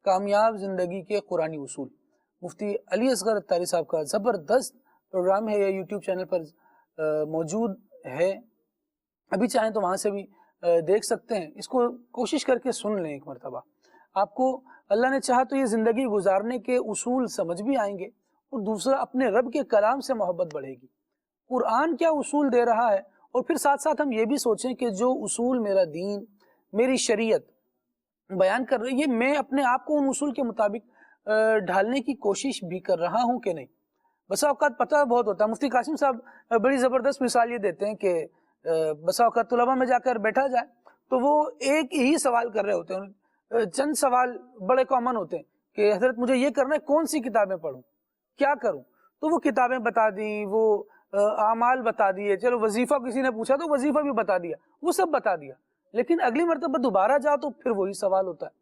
کامیاب زندگی کے قرآنی اصول. مفتی علی اصغر اتاری صاحب کا زبردست پروگرام ہے، یہ یوٹیوب چینل پر موجود ہے، ابھی چاہیں تو وہاں سے بھی دیکھ سکتے ہیں. اس کو کوشش کر کے سن لیں ایک مرتبہ، آپ کو اللہ نے چاہا تو یہ زندگی گزارنے کے اصول سمجھ بھی آئیں گے، اور دوسرا اپنے رب کے کلام سے محبت بڑھے گی. قرآن کیا اصول دے رہا ہے، اور پھر ساتھ ساتھ ہم یہ بھی سوچیں کہ جو اصول میرا دین، میری شریعت بیان کر رہی ہے، میں اپنے آپ کو ان اصول کے مطابق ڈھالنے کی کوشش بھی کر رہا ہوں کہ نہیں. بسا اوقات پتہ بہت ہوتا ہے، مفتی قاسم صاحب بڑی زبردست مثال یہ دیتے ہیں کہ بسا اوقات طلباء میں جا کر بیٹھا جائے تو وہ ایک ہی سوال کر رہے ہوتے ہیں، چند سوال بڑے کامن ہوتے ہیں کہ حضرت مجھے یہ کرنا ہے، کون سی کتابیں پڑھوں، کیا کروں؟ تو وہ کتابیں بتا دیں، وہ اعمال بتا دیے، چلو وظیفہ کسی نے پوچھا تو وظیفہ بھی بتا دیا، وہ سب بتا دیا، لیکن اگلی مرتبہ دوبارہ جاؤ تو پھر وہی سوال ہوتا ہے،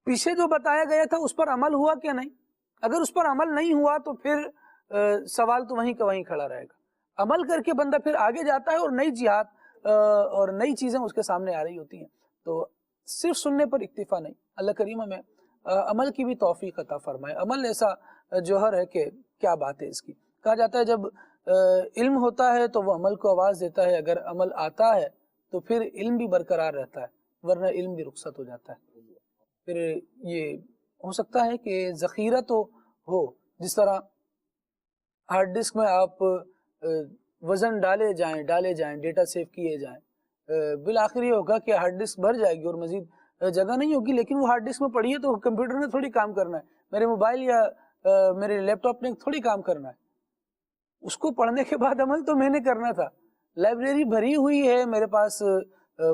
پیچھے جو بتایا گیا تھا اس پر عمل ہوا کہ نہیں؟ اگر اس پر عمل نہیں ہوا تو پھر سوال تو وہیں کا وہیں کھڑا رہے گا. عمل کر کے بندہ پھر آگے جاتا ہے اور نئی جہاد اور نئی چیزیں اس کے سامنے آ رہی ہوتی ہیں. تو صرف سننے پر اکتفا نہیں، اللہ کریم ہمیں عمل کی بھی توفیق عطا فرمائے. عمل ایسا جوہر ہے کہ کیا بات ہے اس کی. کہا جاتا ہے جب علم ہوتا ہے تو وہ عمل کو آواز دیتا ہے، اگر عمل آتا ہے تو پھر علم بھی برقرار رہتا ہے، ورنہ علم بھی رخصت ہو جاتا ہے. پھر یہ ہو سکتا ہے کہ ذخیرہ تو ہو، جس طرح ہارڈ ڈسک میں آپ وزن ڈالے جائیں ڈیٹا سیو کیے جائیں، بالآخر یہ ہوگا کہ ہارڈ ڈسک بھر جائے گی اور مزید جگہ نہیں ہوگی، لیکن وہ ہارڈ ڈسک میں پڑی ہے تو کمپیوٹر نے تھوڑی کام کرنا ہے، میرے موبائل یا میرے لیپ ٹاپ نے تھوڑی کام کرنا ہے. اس کو پڑھنے کے بعد عمل تو میں نے کرنا تھا. لائبریری بھری ہوئی ہے میرے پاس،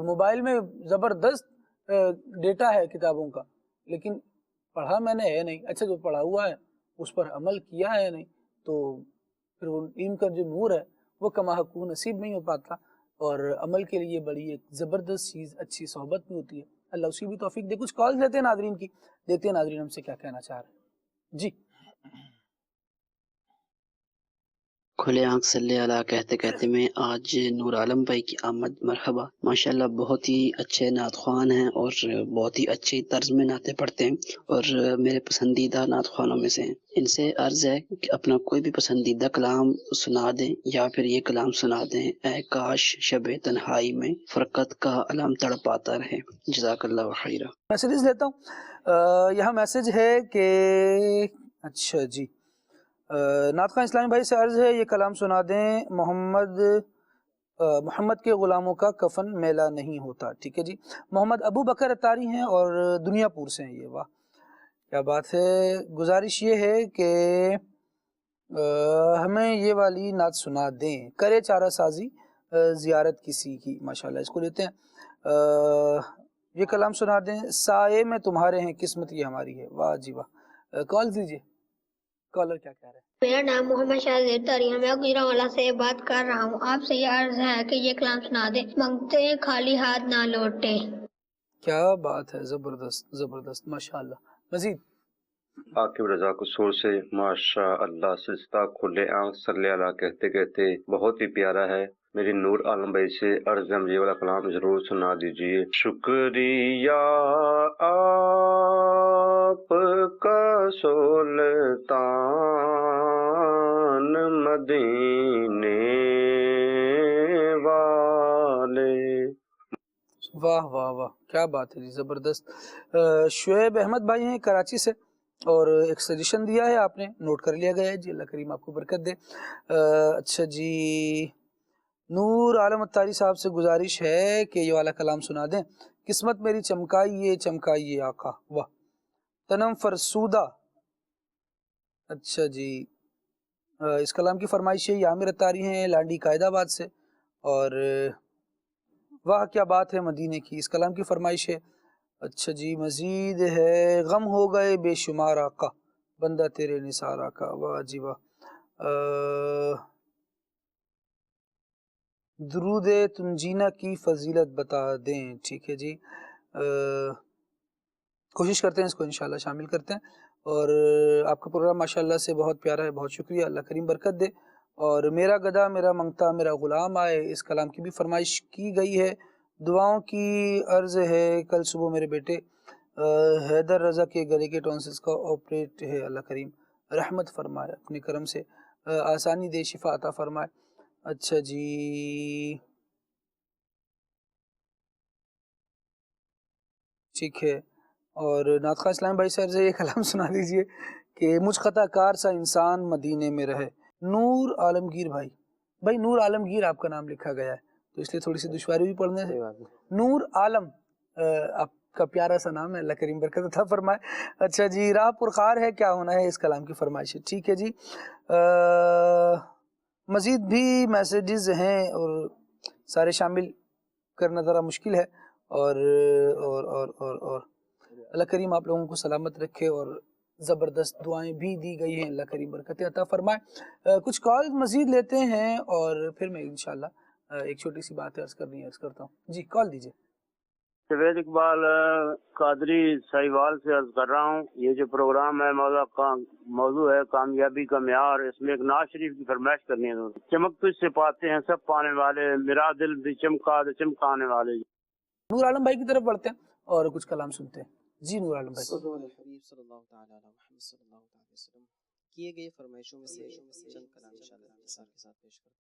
موبائل میں زبردست ڈیٹا ہے کتابوں کا، لیکن پڑھا میں نے ہے نہیں. اچھا، جو پڑھا ہوا ہے اس پر عمل کیا ہے نہیں، تو پھر علم کا جو نور ہے وہ کما حق نصیب نہیں ہو پاتا. اور عمل کے لیے بڑی ایک زبردست چیز اچھی صحبت بھی ہوتی ہے. اللہ اسی بھی توفیق دے. کچھ کالز لیتے ہیں ناظرین کی، دیتے ہیں ناظرین ہم سے کیا کہنا چاہ رہے ہیں. جی کھلے آنکھ صلی اللہ کہتے کہتے میں آج نور عالم بھائی کی آمد مرحبا. ماشاءاللہ بہت ہی اچھے نعت خوان ہیں اور بہت ہی اچھی طرز میں نعتیں پڑھتے ہیں اور میرے پسندیدہ نعت خوانوں میں سے ہیں. ان سے عرض ہے کہ اپنا کوئی بھی پسندیدہ کلام سنا دیں یا پھر یہ کلام سنا دیں: اے کاش شب تنہائی میں فرقت کا علم تڑپاتا رہے. جزاک اللہ خیرہ. میسیجز لیتا ہوں. یہاں میسیج ہے کہ اچھا جی نعت خواں اسلامی بھائی سے عرض ہے یہ کلام سنا دیں: محمد کے غلاموں کا کفن میلا نہیں ہوتا. ٹھیک ہے جی. محمد ابو بکر اتاری ہیں اور دنیا پور سے ہیں. یہ واہ کیا بات ہے. گزارش یہ ہے کہ ہمیں یہ والی نعت سنا دیں: کرے چارہ سازی زیارت کسی کی. ماشاءاللہ اس کو لیتے ہیں. یہ کلام سنا دیں: سائے میں تمہارے ہیں قسمت یہ ہماری ہے. واہ جی واہ. کال دیجیے. کالر کیا کہہ رہے ہیں؟ میرا نام محمد شاہزیر تاری ہے. میں گجرانوالہ سے بات کر رہا ہوں. آپ سے یہ عرض ہے کہ یہ کلام سنا دیں: منگتے ہیں خالی ہاتھ نہ لوٹے. کیا بات ہے. زبردست زبردست ماشاءاللہ. مزید عاقب رضا قصور سے ماشاء اللہ سلسلہ کھلے آنکھ صلی اللہ کہتے کہتے بہت ہی پیارا ہے. میری نور عالم بھائی سے عرض ہے یہ والا کلام ضرور سنا دیجیے. شکریہ آپ کا سلطان مدینے والے. واہ واہ واہ کیا بات ہے جی. زبردست. شعیب احمد بھائی ہیں کراچی سے اور ایک سجیشن دیا ہے آپ نے, نوٹ کر لیا گیا ہے جی. اللہ کریم آپ کو برکت دے. اچھا جی نور عالم اتاری صاحب سے گزارش ہے کہ یہ والا کلام سنا دیں: قسمت میری چمکائیے چمکائیے آقا. واہ. تنم فرسودہ. اچھا جی اس کلام کی فرمائش ہے عامر اتاری ہیں لانڈی قائد آباد سے اور واہ کیا بات ہے مدینے کی. اس کلام کی فرمائش ہے. اچھا جی مزید ہے: غم ہو گئے بے شمار آقا بندہ تیرے نثار آقا. واہ جی واہ. درود تنجینا کی فضیلت بتا دیں. ٹھیک ہے جی. کوشش کرتے ہیں اس کو انشاءاللہ شامل کرتے ہیں. اور آپ کا پروگرام ماشاءاللہ سے بہت پیارا ہے. بہت شکریہ. اللہ کریم برکت دے. اور میرا گدا میرا منگتا میرا غلام آئے اس کلام کی بھی فرمائش کی گئی ہے. دعاؤں کی عرض ہے. کل صبح میرے بیٹے حیدر رضا کے گلے کے ٹونسلز کا آپریٹ ہے. اللہ کریم رحمت فرمائے اپنے کرم سے آسانی دے شفا عطا فرمائے. اچھا جی ٹھیک ہے. اور نعت خواں اسلام بھائی صاحب سے یہ کلام سنا دیجئے کہ مجھ خطا کار سا انسان مدینے میں رہے. نور عالمگیر بھائی نور عالمگیر آپ کا نام لکھا گیا ہے تو اس لیے تھوڑی سی دشواری بھی پڑھنے سے. نور عالم آپ کا پیارا سا نام ہے. اللہ کریم برکت عطا فرمائے. اچھا جی راہ پرخار ہے کیا ہونا ہے اس کلام کی فرمائش ہے. ٹھیک ہے جی. مزید بھی میسیجز ہیں اور سارے شامل کرنا ذرا مشکل ہے اور اللہ کریم آپ لوگوں کو سلامت رکھے اور زبردست دعائیں بھی دی گئی ہیں. اللہ کریم برکت عطا فرمائے. کچھ کال مزید لیتے ہیں اور پھر میں انشاءاللہ ایک چھوٹی سی بات عرض کرتا ہوں. جی کال دیجیے. جاوید اقبال قادری سہیوال سے عرض کر رہا ہوں. یہ جو پروگرام ہے موضوع ہے کامیابی کا معیار. اس میں ایک نعت شریف کی فرمائش کرنی ہے. چمک تجھ سے پاتے ہیں سب پانے والے میرا دل بھی چمکا دے چمکانے والے. نور عالم بھائی کی طرف بڑھتے ہیں اور کچھ کلام سنتے ہیں. جی نور عالم بھائی. حبیب صلی اللہ تعالی علی محمد صلی اللہ علیہ وسلم کیے گئے فرمائشوں میں سے چند کلام انشاءاللہ اختصار کے ساتھ پیش کرتا ہوں.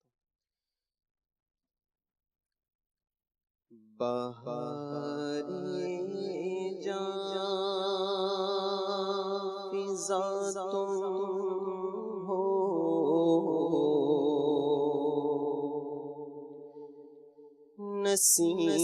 بہاری جان فضا تم ہو نسیم میں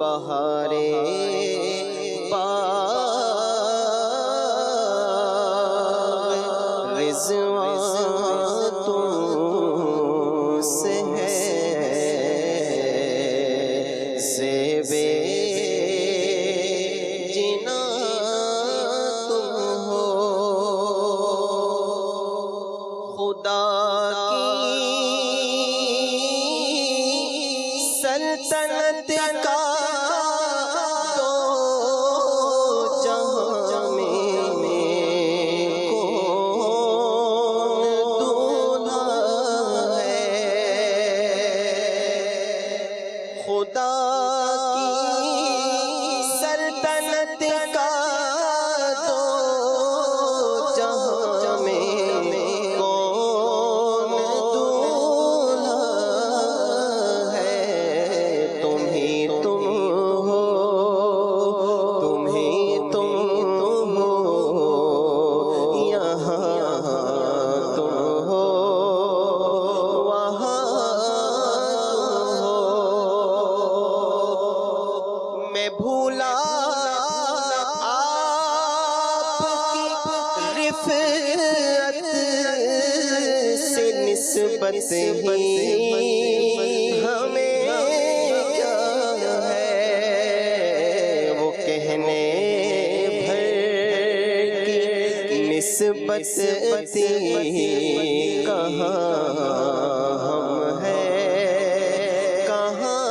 بہارے رضوان تم سے ہے زیبِ جنا تم ہو خدا سلطنت کا دو جہاں میں کون دولہا ہے خدا کی سلطنت کا دو جہاں میں کون دولہا ہے تم ہی تم ہو تم ہی تم ہو یہاں تم ہو وہاں میں بھولا آپ کی رفعت سے نسبت ہی ہمیں کیا ہے وہ کہنے بھر کی نسبت تھی کہاں ہم ہیں کہاں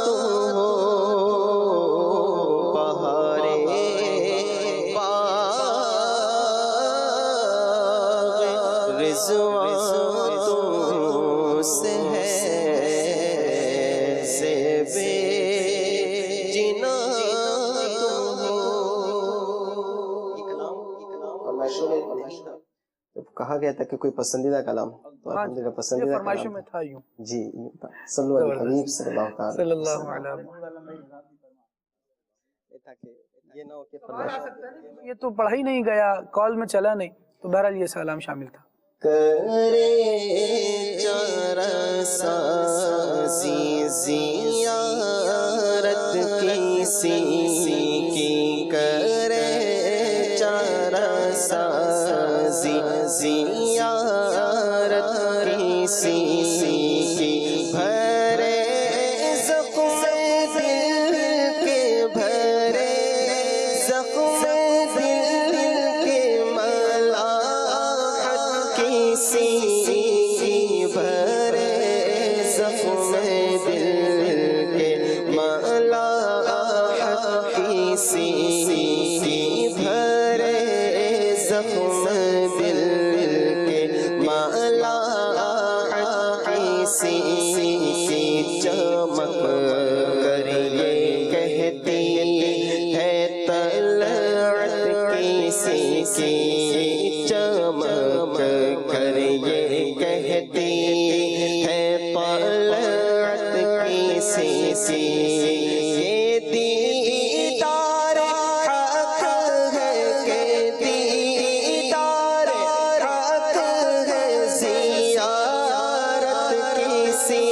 تم ہو بہارے باغ رضوان تم سے ہے زیبِ جنا تم ہو جب کہا گیا تھا کہ کوئی پسندیدہ کلام تو الحمدللہ پسندیدہ فرمائشوں کلام میں تھا یوں جی صلو علی الحبیب صلی اللہ تعالی صلی اللہ علیہ وسلم. یہ نہ ہو کہ فرمائش یہ تو پڑھا ہی نہیں گیا کال میں چلا نہیں تو بہرحال یہ سلام شامل تھا. کرے چارہ سازی زیارت کسی کی کرے چارہ سازی زیارت کسی کی بھرے زخم دل کے بھرے زخم دل کے ملاحت کسی کی بھرے زخم دل کے ملاحت کسی کی بھرے زخم دل کے ملاحت کسی کی چمک کر یہ کہتی ہے طلعت کسی کی چمک کر یہ کہتی ہے طلعت کسی یہ دیدار حق ہے کہ دیدار حق ہے زیارت کسی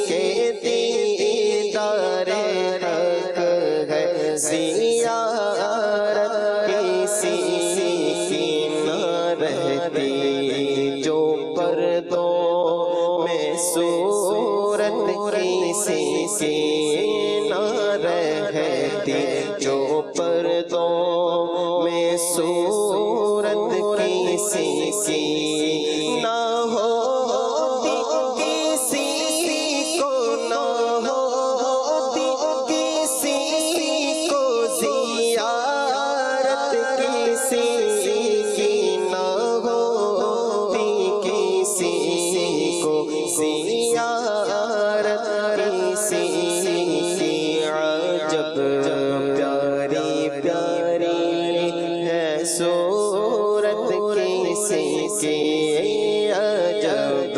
کے دیدار حق ہے زیارت کسی کی نہ رہتی جو پردوں میں صورت کسی کی نہ رہتی جو پردوں میں صورت کسی کی نہ ہوتی کسی کو نہ ہوتی کسی کو زیارت کسی کی نہ ہوتی کسی کو زیارت کسی کی عجب پیاری پیاری ہے صورت کسی کی عجب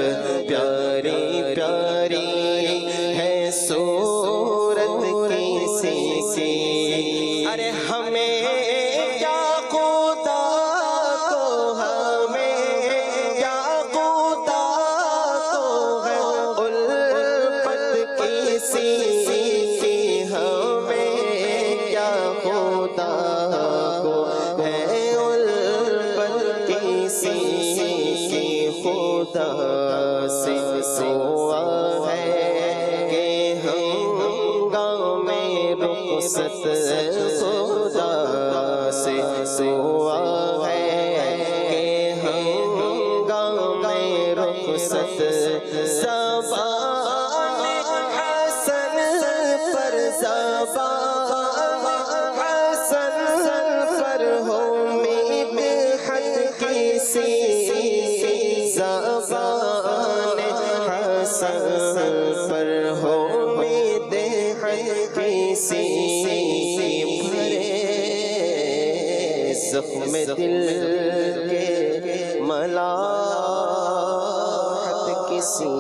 پیاری پیاری ہے صورت کسی کی ارے ہمیں کیا خدا کو ہمیں کیا خدا کو ہے الفت کسی کی ہمیں کیا خدا کو ہے الفت خدا سے سوا ہے کہ ہنگامے رخصت خدا سے سوا ہے کہ ہنگامے رخصت زبان حسن پر زبان حسن پر ہو امید حق کسی زبان حسن پر ہو امید حق کسی بھرے زخم دل کے ملاحت کسی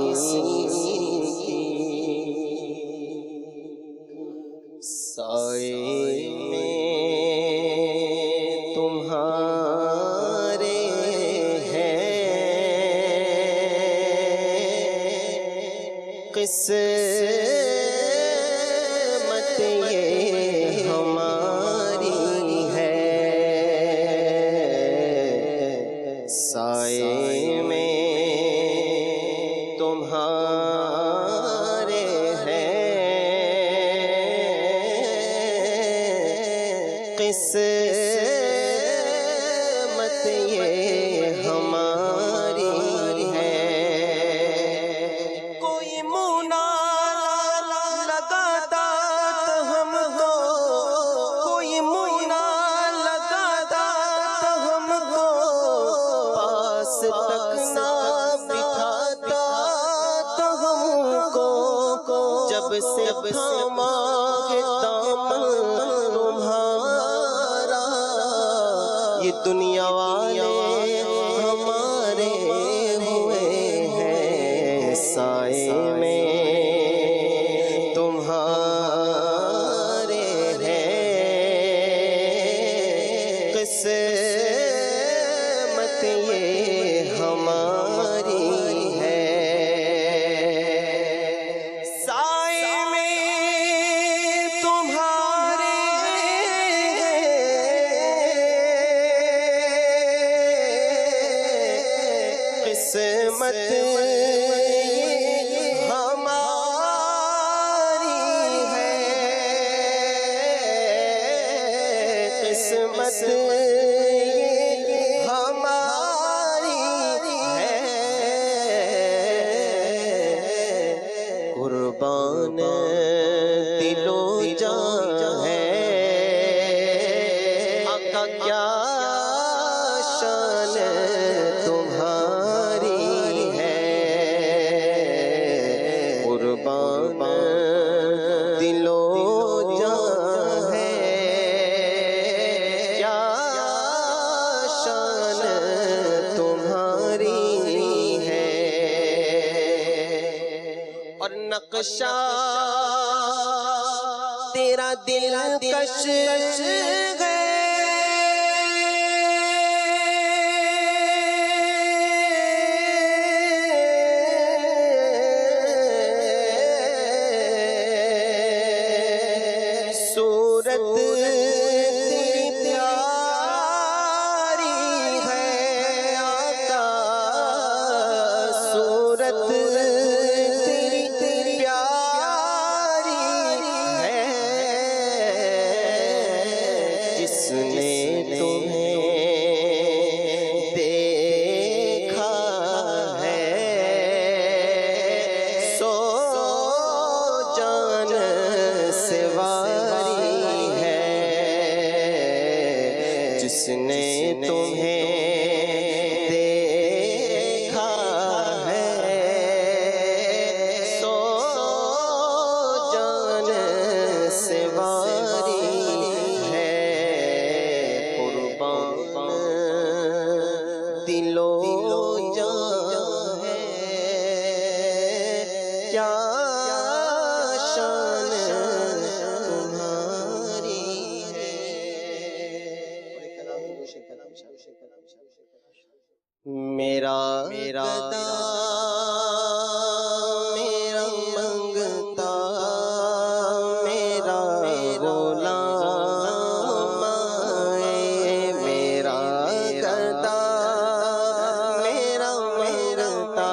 سائے میں تمہارے ہیں قسمت یہ ہماری ہے سائے میں تمہارے قسمت یہ ہماری ہے کوئی مونا لگاتا تو ہم کو کوئی مونا لگاتا تو ہم کو پاس تک نہ بٹھاتا تو ہم کو جب سے تھاما ہے دامن تمہارا یہ دنیا والے ہمارے ہوئے ہیں سائے میں تمہارے ہیں قسمت یہ ہماری ہے سائے میں تمہارے قسمت ہماری ہے قسمت ہماری ہے قربان دل و جان ہے آقا کیا شان تمہاری ہے قربان دل و جان ہے کیا شان تمہاری ہے اور نقشہ تیرا دل کش ہے صورت تیری پیاری ہے آقا صورت تیری پیاری ہے جس نے تمہیں دیکھا ہے سو جان سے واری ہے جس نے تمہیں دیکھا ہے سو جان سے واری ہے قربان دل و جان ہے کیا شان تمہاری ہے میرا گدا میرا منگتا میرا غلام میرا گدا میرا منگتا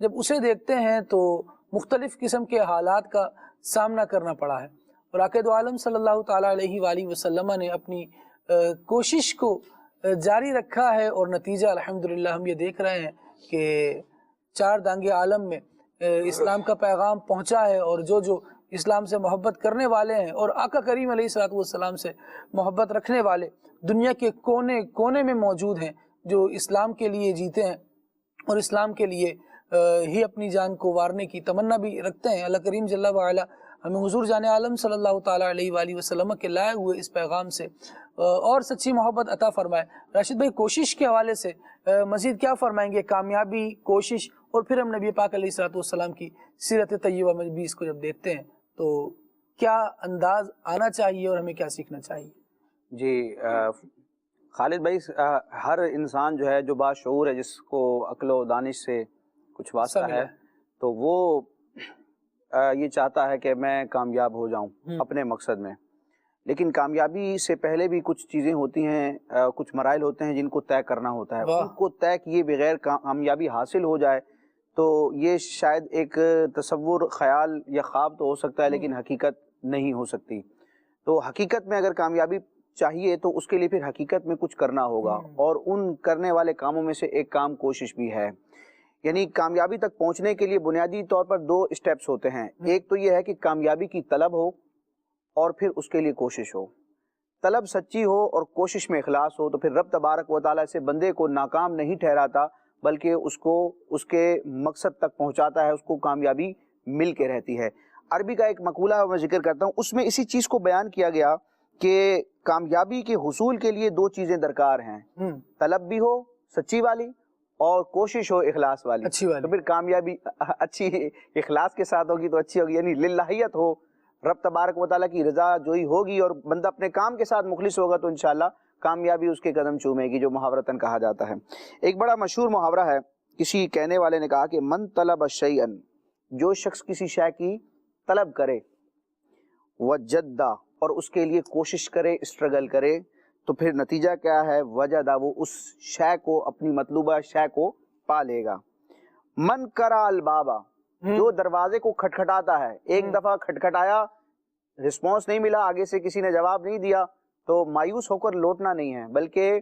جب اسے دیکھتے ہیں تو مختلف قسم کے حالات کا سامنا کرنا پڑا ہے، اور آقا دو عالم صلی اللہ تعالیٰ علیہ وآلہ وسلم نے اپنی کوشش کو جاری رکھا ہے، اور نتیجہ الحمدللہ ہم یہ دیکھ رہے ہیں کہ 4 دانگے عالم میں اسلام کا پیغام پہنچا ہے، اور جو اسلام سے محبت کرنے والے ہیں اور آقا کریم علیہ الصلوۃ والسلام سے محبت رکھنے والے دنیا کے کونے کونے میں موجود ہیں، جو اسلام کے لیے جیتے ہیں اور اسلام کے لیے ہی اپنی جان کو وارنے کی تمنا بھی رکھتے ہیں۔ اللہ کریم جل وعلا ہمیں حضور جان عالم صلی اللہ تعالیٰ علیہ وآلہ وسلم کے لائے ہوئے اس پیغام سے اور سچی محبت عطا فرمائے۔ راشد بھائی، کوشش کے حوالے سے مزید کیا فرمائیں گے؟ کامیابی، کوشش، اور پھر ہم نبی پاک علیہ الصلوۃ والسلام کی سیرت طیبہ میں بھی اس کو جب دیکھتے ہیں تو کیا انداز آنا چاہیے اور ہمیں کیا سیکھنا چاہیے؟ جی خالد بھائی، ہر انسان جو ہے، جو باشعور ہے، جس کو عقل و دانش سے کچھ واسطہ ہے، تو وہ یہ چاہتا ہے کہ میں کامیاب ہو جاؤں اپنے مقصد میں، لیکن کامیابی سے پہلے بھی کچھ چیزیں ہوتی ہیں، کچھ مراحل ہوتے ہیں جن کو طے کرنا ہوتا ہے۔ ان کو طے کیے بغیر کامیابی حاصل ہو جائے تو یہ شاید ایک تصور، خیال یا خواب تو ہو سکتا ہے، لیکن حقیقت نہیں ہو سکتی۔ تو حقیقت میں اگر کامیابی چاہیے تو اس کے لیے پھر حقیقت میں کچھ کرنا ہوگا، اور ان کرنے والے کاموں میں سے ایک کام کوشش بھی ہے۔ یعنی کامیابی تک پہنچنے کے لیے بنیادی طور پر 2 اسٹیپس ہوتے ہیں۔ ایک تو یہ ہے کہ کامیابی کی طلب ہو، اور پھر اس کے لیے کوشش ہو۔ طلب سچی ہو اور کوشش میں اخلاص ہو تو پھر رب تبارک و تعالیٰ سے بندے کو ناکام نہیں ٹھہراتا، بلکہ اس کو اس کے مقصد تک پہنچاتا ہے، اس کو کامیابی مل کے رہتی ہے۔ عربی کا ایک مقولہ میں ذکر کرتا ہوں، اس میں اسی چیز کو بیان کیا گیا کہ کامیابی کے حصول کے لیے 2 چیزیں درکار ہیں، طلب بھی ہو سچی والی، اور کوشش ہو اخلاص والی۔ تو پھر کامیابی اچھی اخلاص کے ساتھ ہوگی تو اچھی ہوگی، یعنی للہیت ہو، رب تبارک و تعالیٰ کی رضا جوئی ہوگی، اور بندہ اپنے کام کے ساتھ مخلص ہوگا تو انشاءاللہ کامیابی اس کے قدم چومے گی، جو محاورتاً کہا جاتا ہے۔ ایک بڑا مشہور محاورہ ہے، کسی کہنے والے نے کہا کہ من طلب شیئا، جو شخص کسی شے کی طلب کرے، وجدہ، اور اس کے لیے کوشش کرے، اسٹرگل کرے، تو پھر نتیجہ کیا ہے؟ وجدہ، وہ اس شے کو، اپنی مطلوبہ شے کو پا لے گا۔ من کرا البابا، جو دروازے کو کھٹکھٹاتا ہے، ایک دفعہ کھٹکھٹایا، رسپانس نہیں ملا، آگے سے کسی نے جواب نہیں دیا، تو مایوس ہو کر لوٹنا نہیں ہے، بلکہ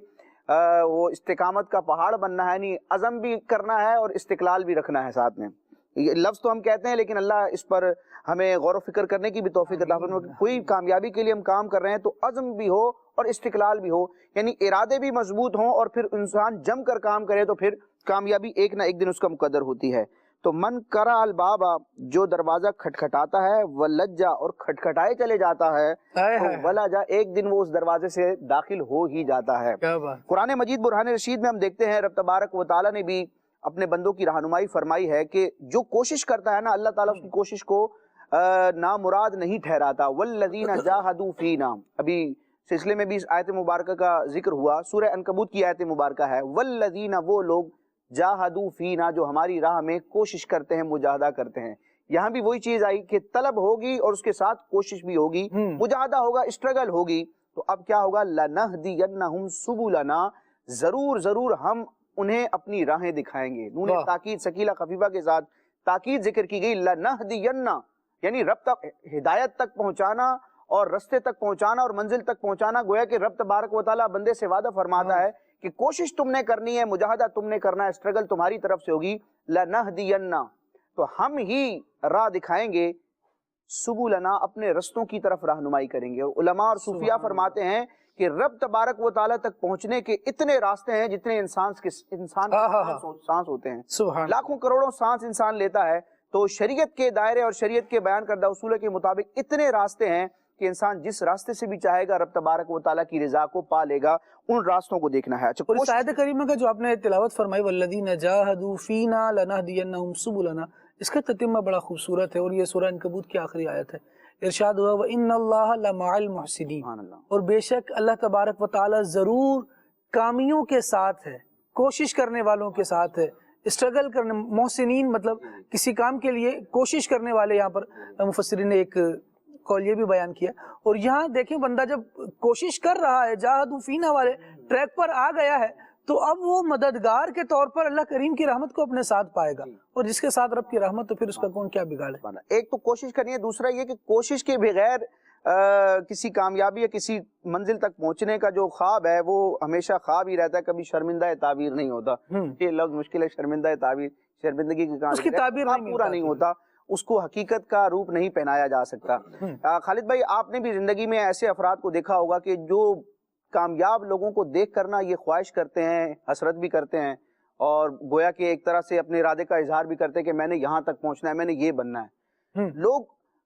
وہ استقامت کا پہاڑ بننا ہے، یعنی عزم بھی کرنا ہے اور استقلال بھی رکھنا ہے ساتھ میں۔ یہ لفظ تو ہم کہتے ہیں، لیکن اللہ اس پر ہمیں غور و فکر کرنے کی بھی توفیق عطا فرمائے۔ کوئی کامیابی کے لیے ہم کام کر رہے ہیں تو عزم بھی ہو اور استقلال بھی ہو، یعنی ارادے بھی مضبوط ہوں، اور پھر انسان جم کر کام کرے تو پھر کامیابی ایک نہ ایک دن اس کا مقدر ہوتی ہے۔ تو من کرا البابا، جو دروازہ کھٹکھٹاتا ہے، ولجا، اور کھٹکھٹائے چلے جاتا ہے، تو ولجا، ایک دن وہ اس دروازے سے داخل ہو ہی جاتا ہے۔ قرآن مجید برہان رشید میں ہم دیکھتے ہیں رب تبارک و تعالیٰ نے بھی اپنے بندوں کی رہنمائی فرمائی ہے کہ جو کوشش کرتا ہے نا، اللہ تعالیٰ اس کی کوشش کو نامراد نہیں ٹھہراتا۔ والذین جاہدوا فینا، ابھی سلسلے میں بھی اس آیت مبارکہ کا ذکر ہوا، سورہ عنکبوت کی آیت مبارکہ ہے، والذین، وہ لوگ، جاہدوا فینا، جو ہماری راہ میں کوشش کرتے ہیں، مجاہدہ کرتے ہیں۔ یہاں بھی وہی چیز آئی کہ طلب ہوگی اور اس کے ساتھ کوشش بھی ہوگی، مجاہدہ ہوگا، اسٹرگل ہوگی، تو اب کیا ہوگا؟ لنہدینہم سبلنا، ضرور ہم انہیں اپنی راہیں دکھائیں گے۔ نون تاکید ثقیلہ خفیفہ کے ساتھ تاکید ذکر کی گئی، لنہدینہ، یعنی رب تک، ہدایت تک پہنچانا اور رستے تک پہنچانا اور منزل تک پہنچانا۔ گویا کہ رب تبارک و تعالیٰ بندے سے وعدہ فرماتا ہے کہ کوشش تم نے کرنی ہے، مجاہدہ تم نے کرنا ہے، اسٹرگل تمہاری طرف سے ہوگی، لنہدینہ، تو ہم ہی راہ دکھائیں گے، سبلنا، اپنے رستوں کی طرف رہنمائی کریں گے۔ اور علماء اور صوفیاء فرماتے ہیں کہ رب تبارک و تعالیٰ تک پہنچنے کے اتنے راستے ہیں جتنے انسان کے سانس ہوتے ہیں، لاکھوں کروڑوں سانس انسان لیتا ہے، تو شریعت کے دائرے اور شریعت کے بیان کردہ اصولوں کے مطابق اتنے راستے ہیں کہ انسان جس راستے سے بھی چاہے گا رب تبارک و تعالیٰ کی رضا کو پا لے گا، ان راستوں کو دیکھنا ہے۔ اور اس آیت کریمہ کا جو آپ نے تلاوت فرمائی، والذین جاہدوا فینا لنہدینہم سبلنا، اس کا تتمہ بڑا خوبصورت ہے، اور یہ سورہ عنکبوت کی آخری آیت ہے۔ ارشاد ہوا وَإِنَّ اللَّهَ لَمَعَ الْمُحْسِنِينَ، اور بے شک اللہ تبارک و تعالیٰ ضرور کامیوں کے ساتھ ہے، کوشش کرنے والوں کے ساتھ ہے، اسٹرگل کرنے، محسنین مطلب کسی کام کے لیے کوشش کرنے والے۔ یہاں پر مفسرین نے ایک قول یہ بھی بیان کیا، اور یہاں دیکھیں بندہ جب کوشش کر رہا ہے، جاہدوا فینا والے ٹریک پر آ گیا ہے، تو اب وہ مددگار کے طور پر اللہ کریم کی رحمت کو اپنے ساتھ پائے گا، اور جس کے ساتھ رب کی رحمت تو پھر اس کا کون کیا بگاڑے۔ ایک تو کوشش کرنی ہے، دوسرا یہ کہ کوشش کے بغیر کسی کامیابی یا کسی منزل تک پہنچنے کا جو خواب ہے وہ ہمیشہ خواب ہی رہتا ہے، کبھی شرمندہ تعبیر نہیں ہوتا۔ یہ لفظ مشکل ہے، شرمندہ تعبیر، شرمندگی کی تعبیر پورا نہیں ہوتا، اس کو حقیقت کا روپ نہیں پہنایا جا سکتا۔ خالد بھائی، آپ نے بھی زندگی میں ایسے افراد کو دیکھا ہوگا کہ جو کامیاب لوگوں کو دیکھ کرنا یہ خواہش کرتے ہیں، حسرت بھی کرتے ہیں، اور گویا کہ ایک طرح سے اپنے ارادے کا اظہار بھی کرتے ہیں کہ میں نے یہاں تک پہنچنا ہے، میں نے یہ بننا ہے۔ لوگ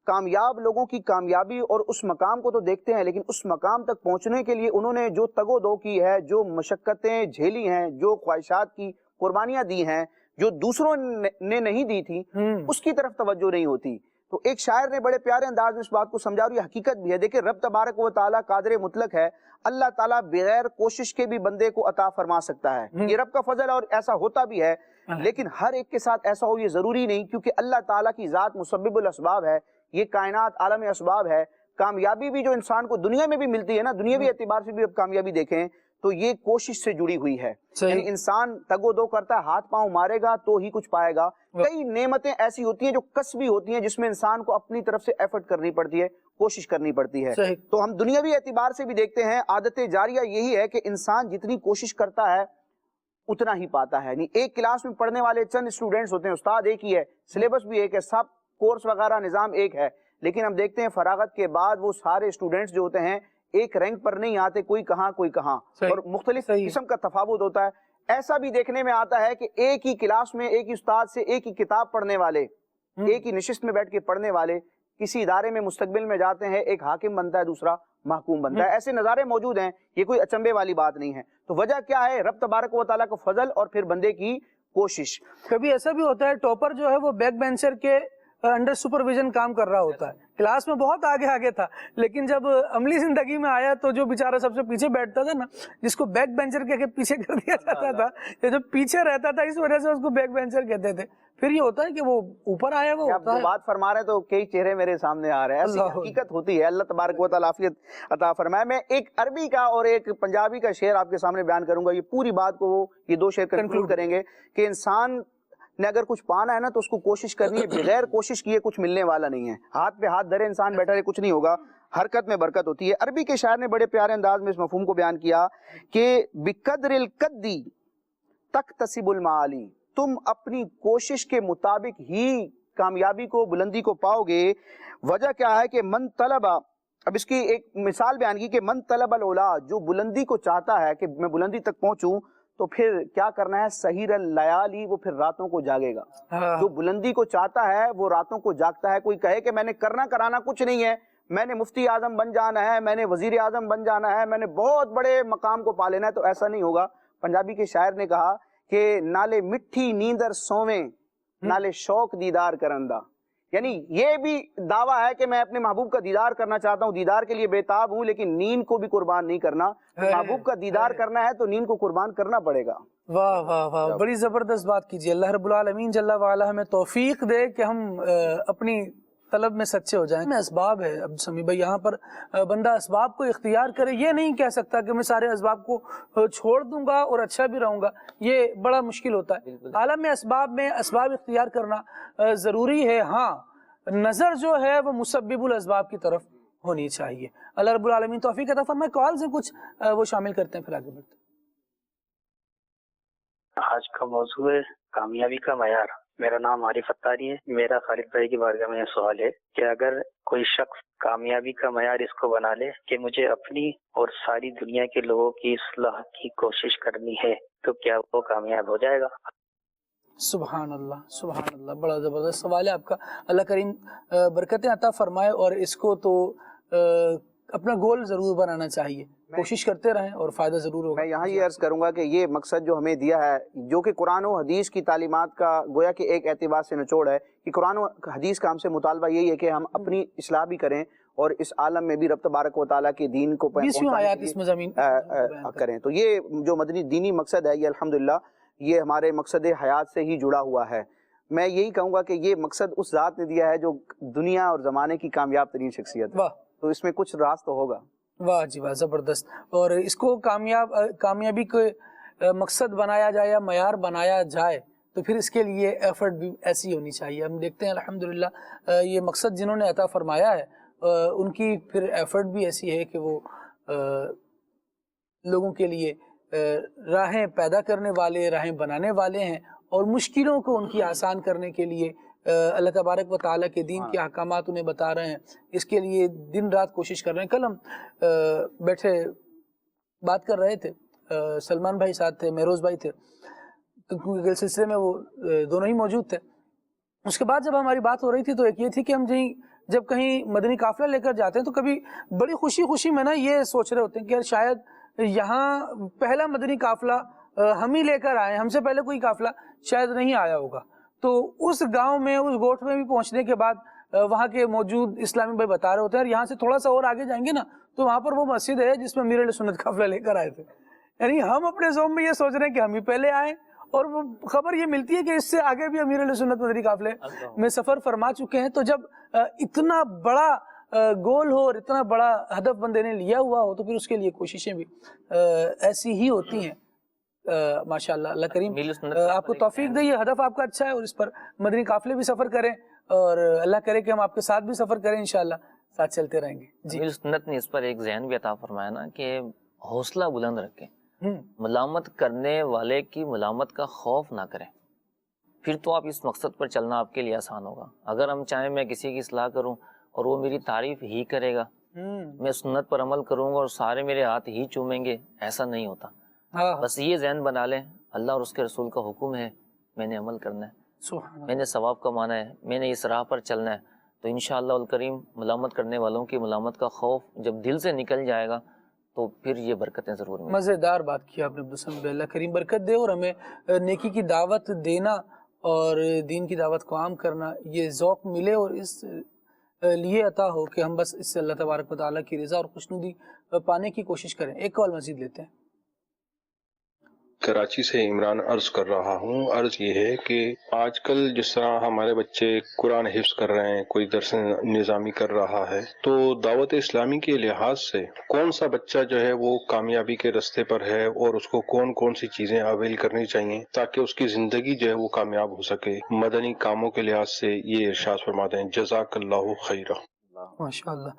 کامیاب لوگوں کی کامیابی اور اس مقام کو تو دیکھتے ہیں، لیکن اس مقام تک پہنچنے کے لیے انہوں نے جو تگ و دو کی ہے، جو مشقتیں جھیلی ہیں، جو خواہشات کی قربانیاں دی ہیں، جو دوسروں نے نہیں دی تھی، اس کی طرف توجہ نہیں ہوتی۔ تو ایک شاعر نے بڑے پیارے انداز میں اس بات کو سمجھا، اور یہ حقیقت بھی ہے۔ دیکھیں، رب تبارک و تعالیٰ قادر مطلق ہے، اللہ تعالیٰ بغیر کوشش کے بھی بندے کو عطا فرما سکتا ہے، یہ رب کا فضل ہے، اور ایسا ہوتا بھی ہے، لیکن ہر ایک کے ساتھ ایسا ہو یہ ضروری نہیں، کیونکہ اللہ تعالیٰ کی ذات مسبب الاسباب ہے، یہ کائنات عالم اسباب ہے۔ کامیابی بھی جو انسان کو دنیا میں بھی ملتی ہے نا، دنیاوی اعتبار سے بھی اب کامیابی دیکھیں تو یہ کوشش سے جڑی ہوئی ہے، یعنی انسان تگ و دو کرتا ہے، ہاتھ پاؤں مارے گا تو ہی کچھ پائے گا۔ کئی نعمتیں ایسی ہوتی ہیں جو کسبی ہوتی ہیں، جس میں انسان کو اپنی طرف سے ایفرٹ کرنی پڑتی ہے، کوشش کرنی پڑتی ہے۔ تو ہم دنیاوی اعتبار سے بھی دیکھتے ہیں، عادت جاریہ یہی ہے کہ انسان جتنی کوشش کرتا ہے اتنا ہی پاتا ہے۔ یعنی ایک کلاس میں پڑھنے والے چند اسٹوڈنٹس ہوتے ہیں، استاد ایک ہی ہے، سلیبس بھی ایک ہے، سب کورس وغیرہ نظام ایک ہے، لیکن ہم دیکھتے ہیں فراغت کے بعد وہ سارے اسٹوڈنٹس جو ہوتے ہیں ایک رینک پر نہیں آتے، کوئی کہاں کوئی کہاں، اور مختلف قسم کا تفاوت ہوتا ہے۔ ایسا بھی دیکھنے میں آتا ہے کہ ایک ہی کلاس میں ایک ہی استاد سے ایک ہی کتاب پڑھنے والے، ایک ہی نشست میں بیٹھ کے پڑھنے والے کسی ادارے میں مستقبل میں جاتے ہیں، ایک حاکم بنتا ہے، دوسرا محکوم بنتا ہے۔ ایسے نظارے موجود ہیں، یہ کوئی اچنبے والی بات نہیں ہے۔ تو وجہ کیا ہے؟ رب تبارک و تعالیٰ کا فضل اور پھر بندے کی کوشش۔ کبھی ایسا بھی ہوتا ہے ٹاپر جو ہے وہ بیک بینچر کے انڈر سپرویژن کام کر رہا ہوتا ہے، کلاس میں بہت آگے تھا، لیکن جب عملی زندگی میں آیا تو جو بیچارہ سب سے پیچھے بیٹھتا تھا نا، جس کو بیک بینچر کہہ کے پیچھے کر دیا جاتا تھا، یا جو پیچھے رہتا تھا اس وجہ سے اس کو بیک بینچر کہتے تھے، پھر یہ ہوتا ہے کہ وہ اوپر آیا وہ آپ جو بات فرما رہے ہیں تو کئی چہرے میرے سامنے آ رہے ہیں، ایسی حقیقت ہوتی ہے۔ اللہ تبارک و تعالیٰ عافیت عطا فرمائے۔ میں ایک عربی کا اور ایک پنجابی کا شعر آپ کے سامنے بیان کروں گا، یہ پوری بات کو وہ یہ دو شعر کنکلوڈ کریں گے کہ انسان نے اگر کچھ پانا ہے نا تو اس کو کوشش کرنی ہے، بغیر کوشش کیے کچھ ملنے والا نہیں ہے۔ ہاتھ پہ ہاتھ دھرے انسان بیٹھا رہے کچھ نہیں ہوگا، حرکت میں برکت ہوتی ہے۔ عربی کے شاعر نے بڑے پیارے انداز میں اس مفہوم کو بیان کیا کہ بقدر القدی تکتسب المعالی، تم اپنی کوشش کے مطابق ہی کامیابی کو، بلندی کو پاؤ گے۔ وجہ کیا ہے کہ من طلب، اب اس کی ایک مثال بیان کی کہ من طلب العلا، جو بلندی کو چاہتا ہے کہ میں بلندی تک پہنچوں تو پھر کیا کرنا ہے؟ سحیر اللیالی، وہ پھر راتوں کو جاگے گا۔ جو بلندی کو چاہتا ہے وہ راتوں کو جاگتا ہے۔ کوئی کہے کہ میں نے کرنا کرانا کچھ نہیں ہے، میں نے مفتی اعظم بن جانا ہے، میں نے وزیر اعظم بن جانا ہے، میں نے بہت بڑے مقام کو پا لینا ہے، تو ایسا نہیں ہوگا۔ پنجابی کے شاعر نے کہا کہ نالے مٹھی نیندر سوویں، نالے شوق دیدار کرندہ، یعنی یہ بھی دعویٰ ہے کہ میں اپنے محبوب کا دیدار کرنا چاہتا ہوں، دیدار کے لیے بےتاب ہوں، لیکن نیند کو بھی قربان نہیں کرنا۔ محبوب کا دیدار کرنا ہے تو نیند کو قربان کرنا پڑے گا۔ واہ واہ واہ، بڑی زبردست بات کیجیے۔ اللہ رب العالمین جل وعلا ہمیں توفیق دے کہ ہم اپنی طلب میں سچے ہو جائیں۔ میں اسباب ہے، اب سمیع بھائی یہاں پر بندہ اسباب کو اختیار کرے، یہ نہیں کہہ سکتا کہ میں سارے اسباب کو چھوڑ دوں گا اور اچھا بھی رہوں گا، یہ بڑا مشکل ہوتا ہے۔ عالم اسباب میں اسباب اختیار کرنا ضروری ہے، ہاں نظر جو ہے وہ مسبب الاسباب کی طرف ہونی چاہیے۔ اللہ رب العالمین توفیق عطا فرمائے۔ کالز ہیں کچھ وہ شامل کرتے ہیں، پھر آگے بڑھتے ہیں۔ آج کا موضوع ہے کامیابی کا معیار۔ میرا نام عارف اتاری ہے۔ میرا خالد بھائی کی بارگاہ میں یہ سوال ہے کہ اگر کوئی شخص کامیابی کا معیار اس کو بنا لے کہ مجھے اپنی اور ساری دنیا کے لوگوں کی اصلاح کی کوشش کرنی ہے، تو کیا وہ کامیاب ہو جائے گا؟ سبحان اللہ، سبحان اللہ، بڑا زبردست سوال ہے آپ کا۔ اللہ کریم برکتیں عطا فرمائے، اور اس کو تو اپنا گول ضرور بنانا چاہیے، کوشش کرتے رہیں اور فائدہ ضرور ہوگا۔ میں یہاں یہ عرض کروں گا کہ یہ مقصد جو ہمیں دیا ہے، جو کہ قرآن و حدیث کی تعلیمات کا گویا کہ ایک اعتبار سے نچوڑ ہے، کہ قرآن و حدیث کا ہم سے مطالبہ یہی ہے کہ ہم اپنی اصلاح بھی کریں اور اس عالم میں بھی رب تبارک و تعالیٰ کے دین کو کریں۔ تو یہ جو مدنی دینی مقصد ہے، یہ الحمدللہ یہ ہمارے مقصد حیات سے ہی جڑا ہوا ہے۔ میں یہی کہوں گا کہ یہ مقصد اس ذات نے دیا ہے جو دنیا اور زمانے کی کامیاب ترین شخصیت ہے، تو اس میں کچھ راز تو ہوگا۔ واہ جی واہ، زبردست۔ اور اس کو کامیابی مقصد بنایا جائے یا معیار بنایا جائے تو پھر اس کے لیے ایفرٹ بھی ایسی ہونی چاہیے. ہم دیکھتے ہیں الحمدللہ یہ مقصد جنہوں نے عطا فرمایا ہے ان کی پھر ایفرٹ بھی ایسی ہے کہ وہ لوگوں کے لیے راہیں پیدا کرنے والے، راہیں بنانے والے ہیں، اور مشکلوں کو ان کی آسان کرنے کے لیے اللہ تبارک و تعالیٰ کے دین کے احکامات انہیں بتا رہے ہیں. اس کے لیے دن رات کوشش کر رہے ہیں. کل ہم بیٹھے بات کر رہے تھے، سلمان بھائی ساتھ تھے، مہروز بھائی تھے، کیونکہ سلسلے میں وہ دونوں ہی موجود تھے. اس کے بعد جب ہماری بات ہو رہی تھی تو ایک یہ تھی کہ ہم جب کہیں مدنی قافلہ لے کر جاتے ہیں تو کبھی بڑی خوشی میں نا یہ سوچ رہے ہوتے ہیں کہ شاید یہاں پہلا مدنی قافلہ ہم ہی لے کر آئے، ہم سے پہلے کوئی قافلہ شاید نہیں آیا ہوگا. تو اس گاؤں میں، اس گوٹھ میں بھی پہنچنے کے بعد وہاں کے موجود اسلامی بھائی بتا رہے ہوتے ہیں اور یہاں سے تھوڑا سا اور آگے جائیں گے نا تو وہاں پر وہ مسجد ہے جس میں امیر اہل سنت قافلہ لے کر آئے تھے. یعنی ہم اپنے ذہن میں یہ سوچ رہے ہیں کہ ہم ہی پہلے آئیں، اور وہ خبر یہ ملتی ہے کہ اس سے آگے بھی امیر اہل سنت مدنی قافلے میں سفر فرما چکے ہیں. تو جب اتنا بڑا گول ہو اور اتنا بڑا ہدف بندے نے لیا ہوا ہو تو پھر اس کے لیے کوششیں بھی ایسی ہی ہوتی ہیں. ماشاءاللہ اللہ کریم آپ کو توفیق دے. یہ ہدف آپ کا اچھا ہے اور اس پر مدنی قافلے بھی سفر کریں اور اللہ کرے کہ ہم آپ کے ساتھ بھی سفر کریں، انشاءاللہ ساتھ چلتے رہیں گے. امیر سنت نے اس پر ایک ذہن بھی عطا فرمایا نا کہ حوصلہ بلند رکھیں، ملامت کرنے والے کی ملامت کا خوف نہ کریں، پھر تو آپ اس مقصد پر چلنا آپ کے لیے آسان ہوگا. اگر ہم چاہیں میں کسی کی اصلاح کروں اور وہ میری تعریف ہی کرے گا، میں سنت پر عمل کروں گا اور سارے میرے ہاتھ ہی چومیں گے، ایسا نہیں ہوتا. بس یہ ذہن بنا لیں اللہ اور اس کے رسول کا حکم ہے، میں نے عمل کرنا ہے، میں نے ثواب کمانا ہے، میں نے اس راہ پر چلنا ہے. تو انشاءاللہ الکریم ملامت کرنے والوں کی ملامت کا خوف جب دل سے نکل جائے گا تو پھر یہ برکتیں ضرور ملیں. مزیدار بات کی آپ نے عبدالسمد بھائی. اللہ کریم برکت دے اور ہمیں نیکی کی دعوت دینا اور دین کی دعوت کو عام کرنا یہ ذوق ملے اور اس لیے عطا ہو کہ ہم بس اس سے اللہ تبارک و تعالیٰ کی رضا اور خوشنودی پانے کی کوشش کریں. ایک کال مزید لیتے ہیں. کراچی سے عمران عرض کر رہا ہوں. عرض یہ ہے کہ آج کل جس طرح ہمارے بچے قرآن حفظ کر رہے ہیں، کوئی درس نظامی کر رہا ہے، تو دعوت اسلامی کے لحاظ سے کون سا بچہ جو ہے وہ کامیابی کے رستے پر ہے اور اس کو کون کون سی چیزیں اویل کرنی چاہیے تاکہ اس کی زندگی جو ہے وہ کامیاب ہو سکے؟ مدنی کاموں کے لحاظ سے یہ ارشاد فرما دیں. جزاک اللہ خیرہ. ماشاءاللہ.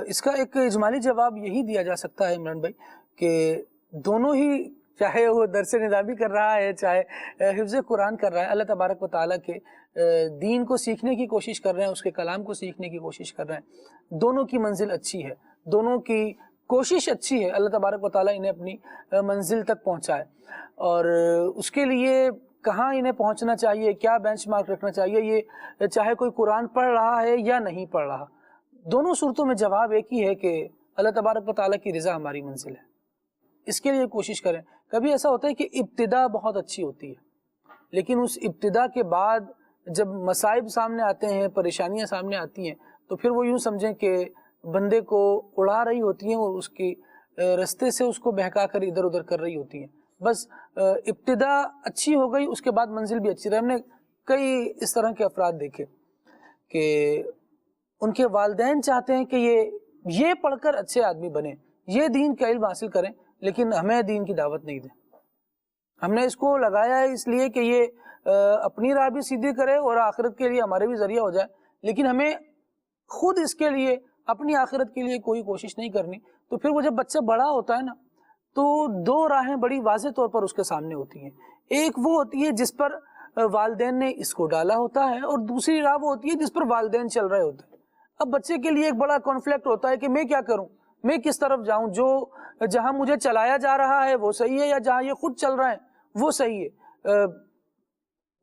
اس کا ایک اجمالی جواب یہی دیا جا سکتا ہے عمران بھائی کہ دونوں ہی، چاہے وہ درس نظامی کر رہا ہے چاہے حفظ قرآن کر رہا ہے، اللہ تبارک و تعالیٰ کے دین کو سیکھنے کی کوشش کر رہے ہیں، اس کے کلام کو سیکھنے کی کوشش کر رہے ہیں. دونوں کی منزل اچھی ہے، دونوں کی کوشش اچھی ہے. اللہ تبارک و تعالیٰ انہیں اپنی منزل تک پہنچائے اور اس کے لیے کہاں انہیں پہنچنا چاہیے، کیا بینچ مارک رکھنا چاہیے، یہ چاہے کوئی قرآن پڑھ رہا ہے یا نہیں پڑھ رہا، دونوں صورتوں میں جواب ایک ہی ہے کہ اللہ تبارک و تعالیٰ کی رضا ہماری منزل ہے. اس کے لیے کوشش کریں. کبھی ایسا ہوتا ہے کہ ابتدا بہت اچھی ہوتی ہے لیکن اس ابتدا کے بعد جب مصائب سامنے آتے ہیں، پریشانیاں سامنے آتی ہیں تو پھر وہ یوں سمجھیں کہ بندے کو اڑا رہی ہوتی ہیں اور اس کی رستے سے اس کو بہکا کر ادھر ادھر کر رہی ہوتی ہیں. بس ابتدا اچھی ہو گئی، اس کے بعد منزل بھی اچھی رہی. ہم نے کئی اس طرح کے افراد دیکھے کہ ان کے والدین چاہتے ہیں کہ یہ پڑھ کر اچھے آدمی بنیں، یہ دین کا علم حاصل کریں، لیکن ہمیں دین کی دعوت نہیں دیں. ہم نے اس کو لگایا ہے اس لیے کہ یہ اپنی راہ بھی سیدھی کرے اور آخرت کے لیے ہمارے بھی ذریعہ ہو جائے، لیکن ہمیں خود اس کے لیے اپنی آخرت کے لیے کوئی کوشش نہیں کرنی. تو پھر وہ جب بچہ بڑا ہوتا ہے نا تو دو راہیں بڑی واضح طور پر اس کے سامنے ہوتی ہیں. ایک وہ ہوتی ہے جس پر والدین نے اس کو ڈالا ہوتا ہے اور دوسری راہ وہ ہوتی ہے جس پر والدین چل رہے ہوتے ہیں. اب بچے کے لیے ایک بڑا کانفلکٹ ہوتا ہے کہ میں کیا کروں، میں کس طرف جاؤں، جہاں مجھے چلایا جا رہا ہے وہ صحیح ہے یا جہاں یہ خود چل رہا ہے وہ صحیح ہے.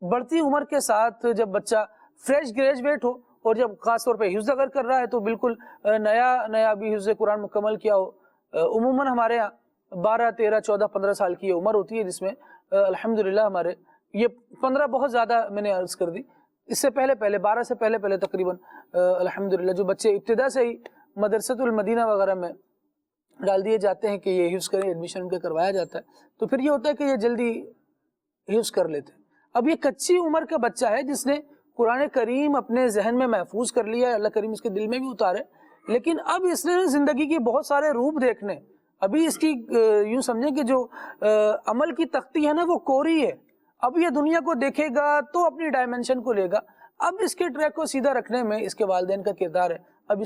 بڑھتی عمر کے ساتھ جب بچہ فریش گریجویٹ ہو اور جب خاص طور پہ حفظ اگر کر رہا ہے تو بالکل نیا بھی حفظ قرآن مکمل کیا ہو، عموماً ہمارے یہاں 12 13 14 15 سال کی عمر ہوتی ہے جس میں الحمدللہ ہمارے یہ 15 بہت زیادہ میں نے عرض کر دی، اس سے پہلے 12 سے پہلے تقریباً الحمدللہ جو بچے ابتدا سے ہی مدرسۃ المدینہ وغیرہ میں ڈال دیے جاتے ہیں کہ یہ حفظ کریں، ایڈمیشن ان کا کروایا جاتا ہے، تو پھر یہ ہوتا ہے کہ یہ جلدی حفظ کر لیتے ہیں. اب یہ کچی عمر کا بچہ ہے جس نے قرآن کریم اپنے ذہن میں محفوظ کر لیا ہے، اللہ کریم اس کے دل میں بھی اتارے، لیکن اب اس نے زندگی کے بہت سارے روپ دیکھنے، ابھی اس کی یوں سمجھیں کہ جو عمل کی تختی ہے نا وہ کوری ہے. اب یہ دنیا کو دیکھے گا تو اپنی ڈائمنشن کو لے گا. اب اس کے ٹریک کو سیدھا رکھنے میں اس کے والدین کا کردار ہے. اب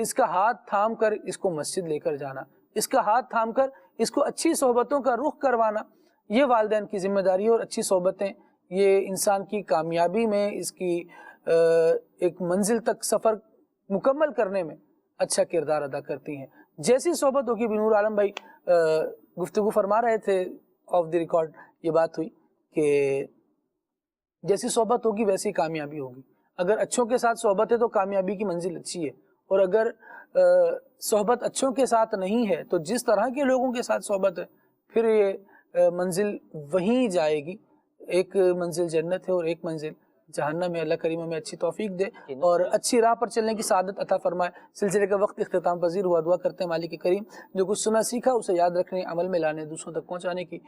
اس کا ہاتھ تھام کر اس کو مسجد لے کر جانا, اس کا ہاتھ تھام کر اس کو اچھی صحبتوں کا رخ کروانا, یہ والدین کی ذمہ داری ہے. اور اچھی صحبتیں یہ انسان کی کامیابی میں, اس کی ایک منزل تک سفر مکمل کرنے میں اچھا کردار ادا کرتی ہیں. جیسی صحبت ہوگی, بنور عالم بھائی گفتگو فرما رہے تھے آف دی ریکارڈ, یہ بات ہوئی کہ جیسی صحبت ہوگی ویسی کامیابی ہوگی. اگر اچھوں کے ساتھ صحبت ہے تو کامیابی کی منزل اچھی ہے, اور اگر صحبت اچھوں کے ساتھ نہیں ہے تو جس طرح کے لوگوں کے ساتھ صحبت ہے پھر یہ منزل وہیں جائے گی. ایک منزل جنت ہے اور ایک منزل جہنم میں. اللہ کریم ہمیں اچھی توفیق دے اور اچھی راہ پر چلنے کی سعادت عطا فرمائے. سلسلے کا وقت اختتام پذیر ہوا. دعا کرتے ہیں مالک کریم جو کچھ سنا سیکھا اسے یاد رکھنے, عمل میں لانے, دوسروں تک پہنچانے کی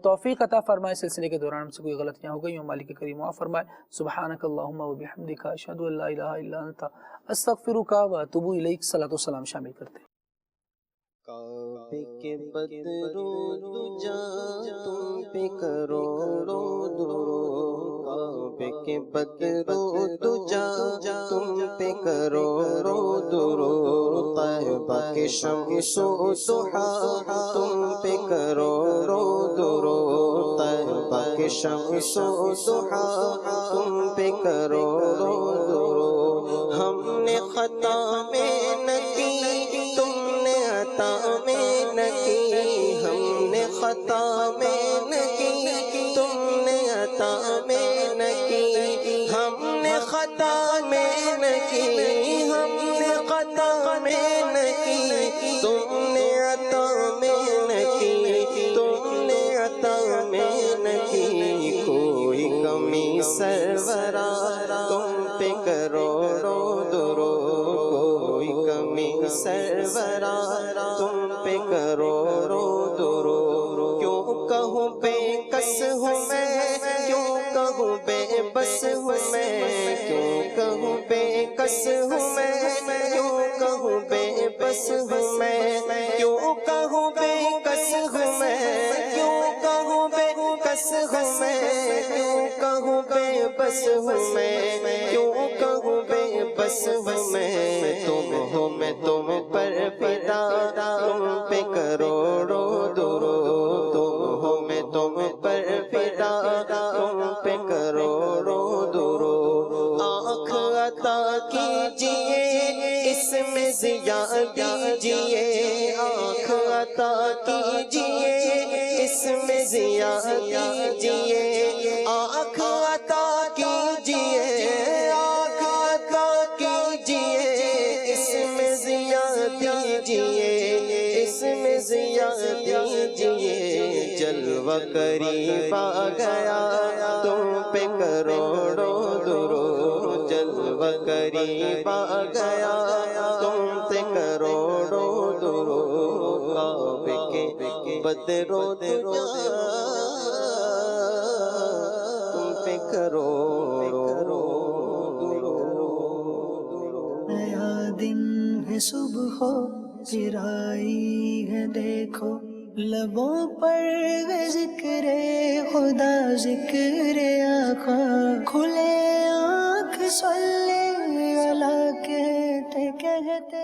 توفیق عطا فرمائے. سلسلے کے دوران ہم سے کوئی غلطیاں ہو گئی ہوں, مالک کریم معاف فرمائے. سبحانک اللہم و بحمدک اشہد ان لا الہ الا انت استغفرک و اتوب الیک. صلاۃ و سلام شامل کرتے ہیں. کعبے کے بدرو دجا تم پہ کروڑوں درود, کعبے کے بدرو دجا تم پہ کروڑوں درود, طیبہ کے شمس و ضحیٰ تم پہ کروڑوں درود, طیبہ کے شمس و ضحیٰ تم پہ کروڑوں درود. ہم نے خطا میں نہ کی تم نے عطا میں نہ کی, ہم نے خطا میں نہ کی تم نے عطا میں نہ کی, ہم نے خطا میں نہ کی, ہم نے خطا میں نہ کی تم نے عطا میں نہ کی, تم نے عطا میں نہ کی. کوئی کمی سرورا تم پہ کروڑوں درود, کوئی کمی سرورا تم پہ کروڑوں درود. کیوں کہوں بے کس ہوں میں, کیوں کہوں بے بس ہوں میں, کیوں کہوں بے کس ہوں میں, کیوں کہوں بے بس ہوں میں, کیوں کہوں بے کس ہوں میں, کیوں کہوں بے کس ہوں میں, کیوں کہوں بے بس ہوں میں, کیوں کہوں بے بس ہوں میں. تم ہو میں تم پر فدا تم پہ کروڑوں درود, تم ہو میں تم پر فدا تم پہ کروڑوں درود. آنکھ عطا کیجئے اس میں ضیا دیجئے, آنکھ عطا کیجئے اس میں ضیا دیجئے, آنکھ عطا کیجئے, آنکھ عطا کیجئے اس میں ضیا دیجئے, اس میں ضیا دیجئے. جلوہ قریب آ گیا تم پہ کروڑوں درود, جلوہ قریب آ گیا تم پہ کروڑوں درود. کعبے کے بدرو دجا تم پہ کروڑوں درود. نیا دن ہے صبح ہو پھر آئی ہے دیکھو, لبوں پر ہے ذکر خدا ذکر آقا, کھلے آنکھ صلی اللہ کہتے کہتے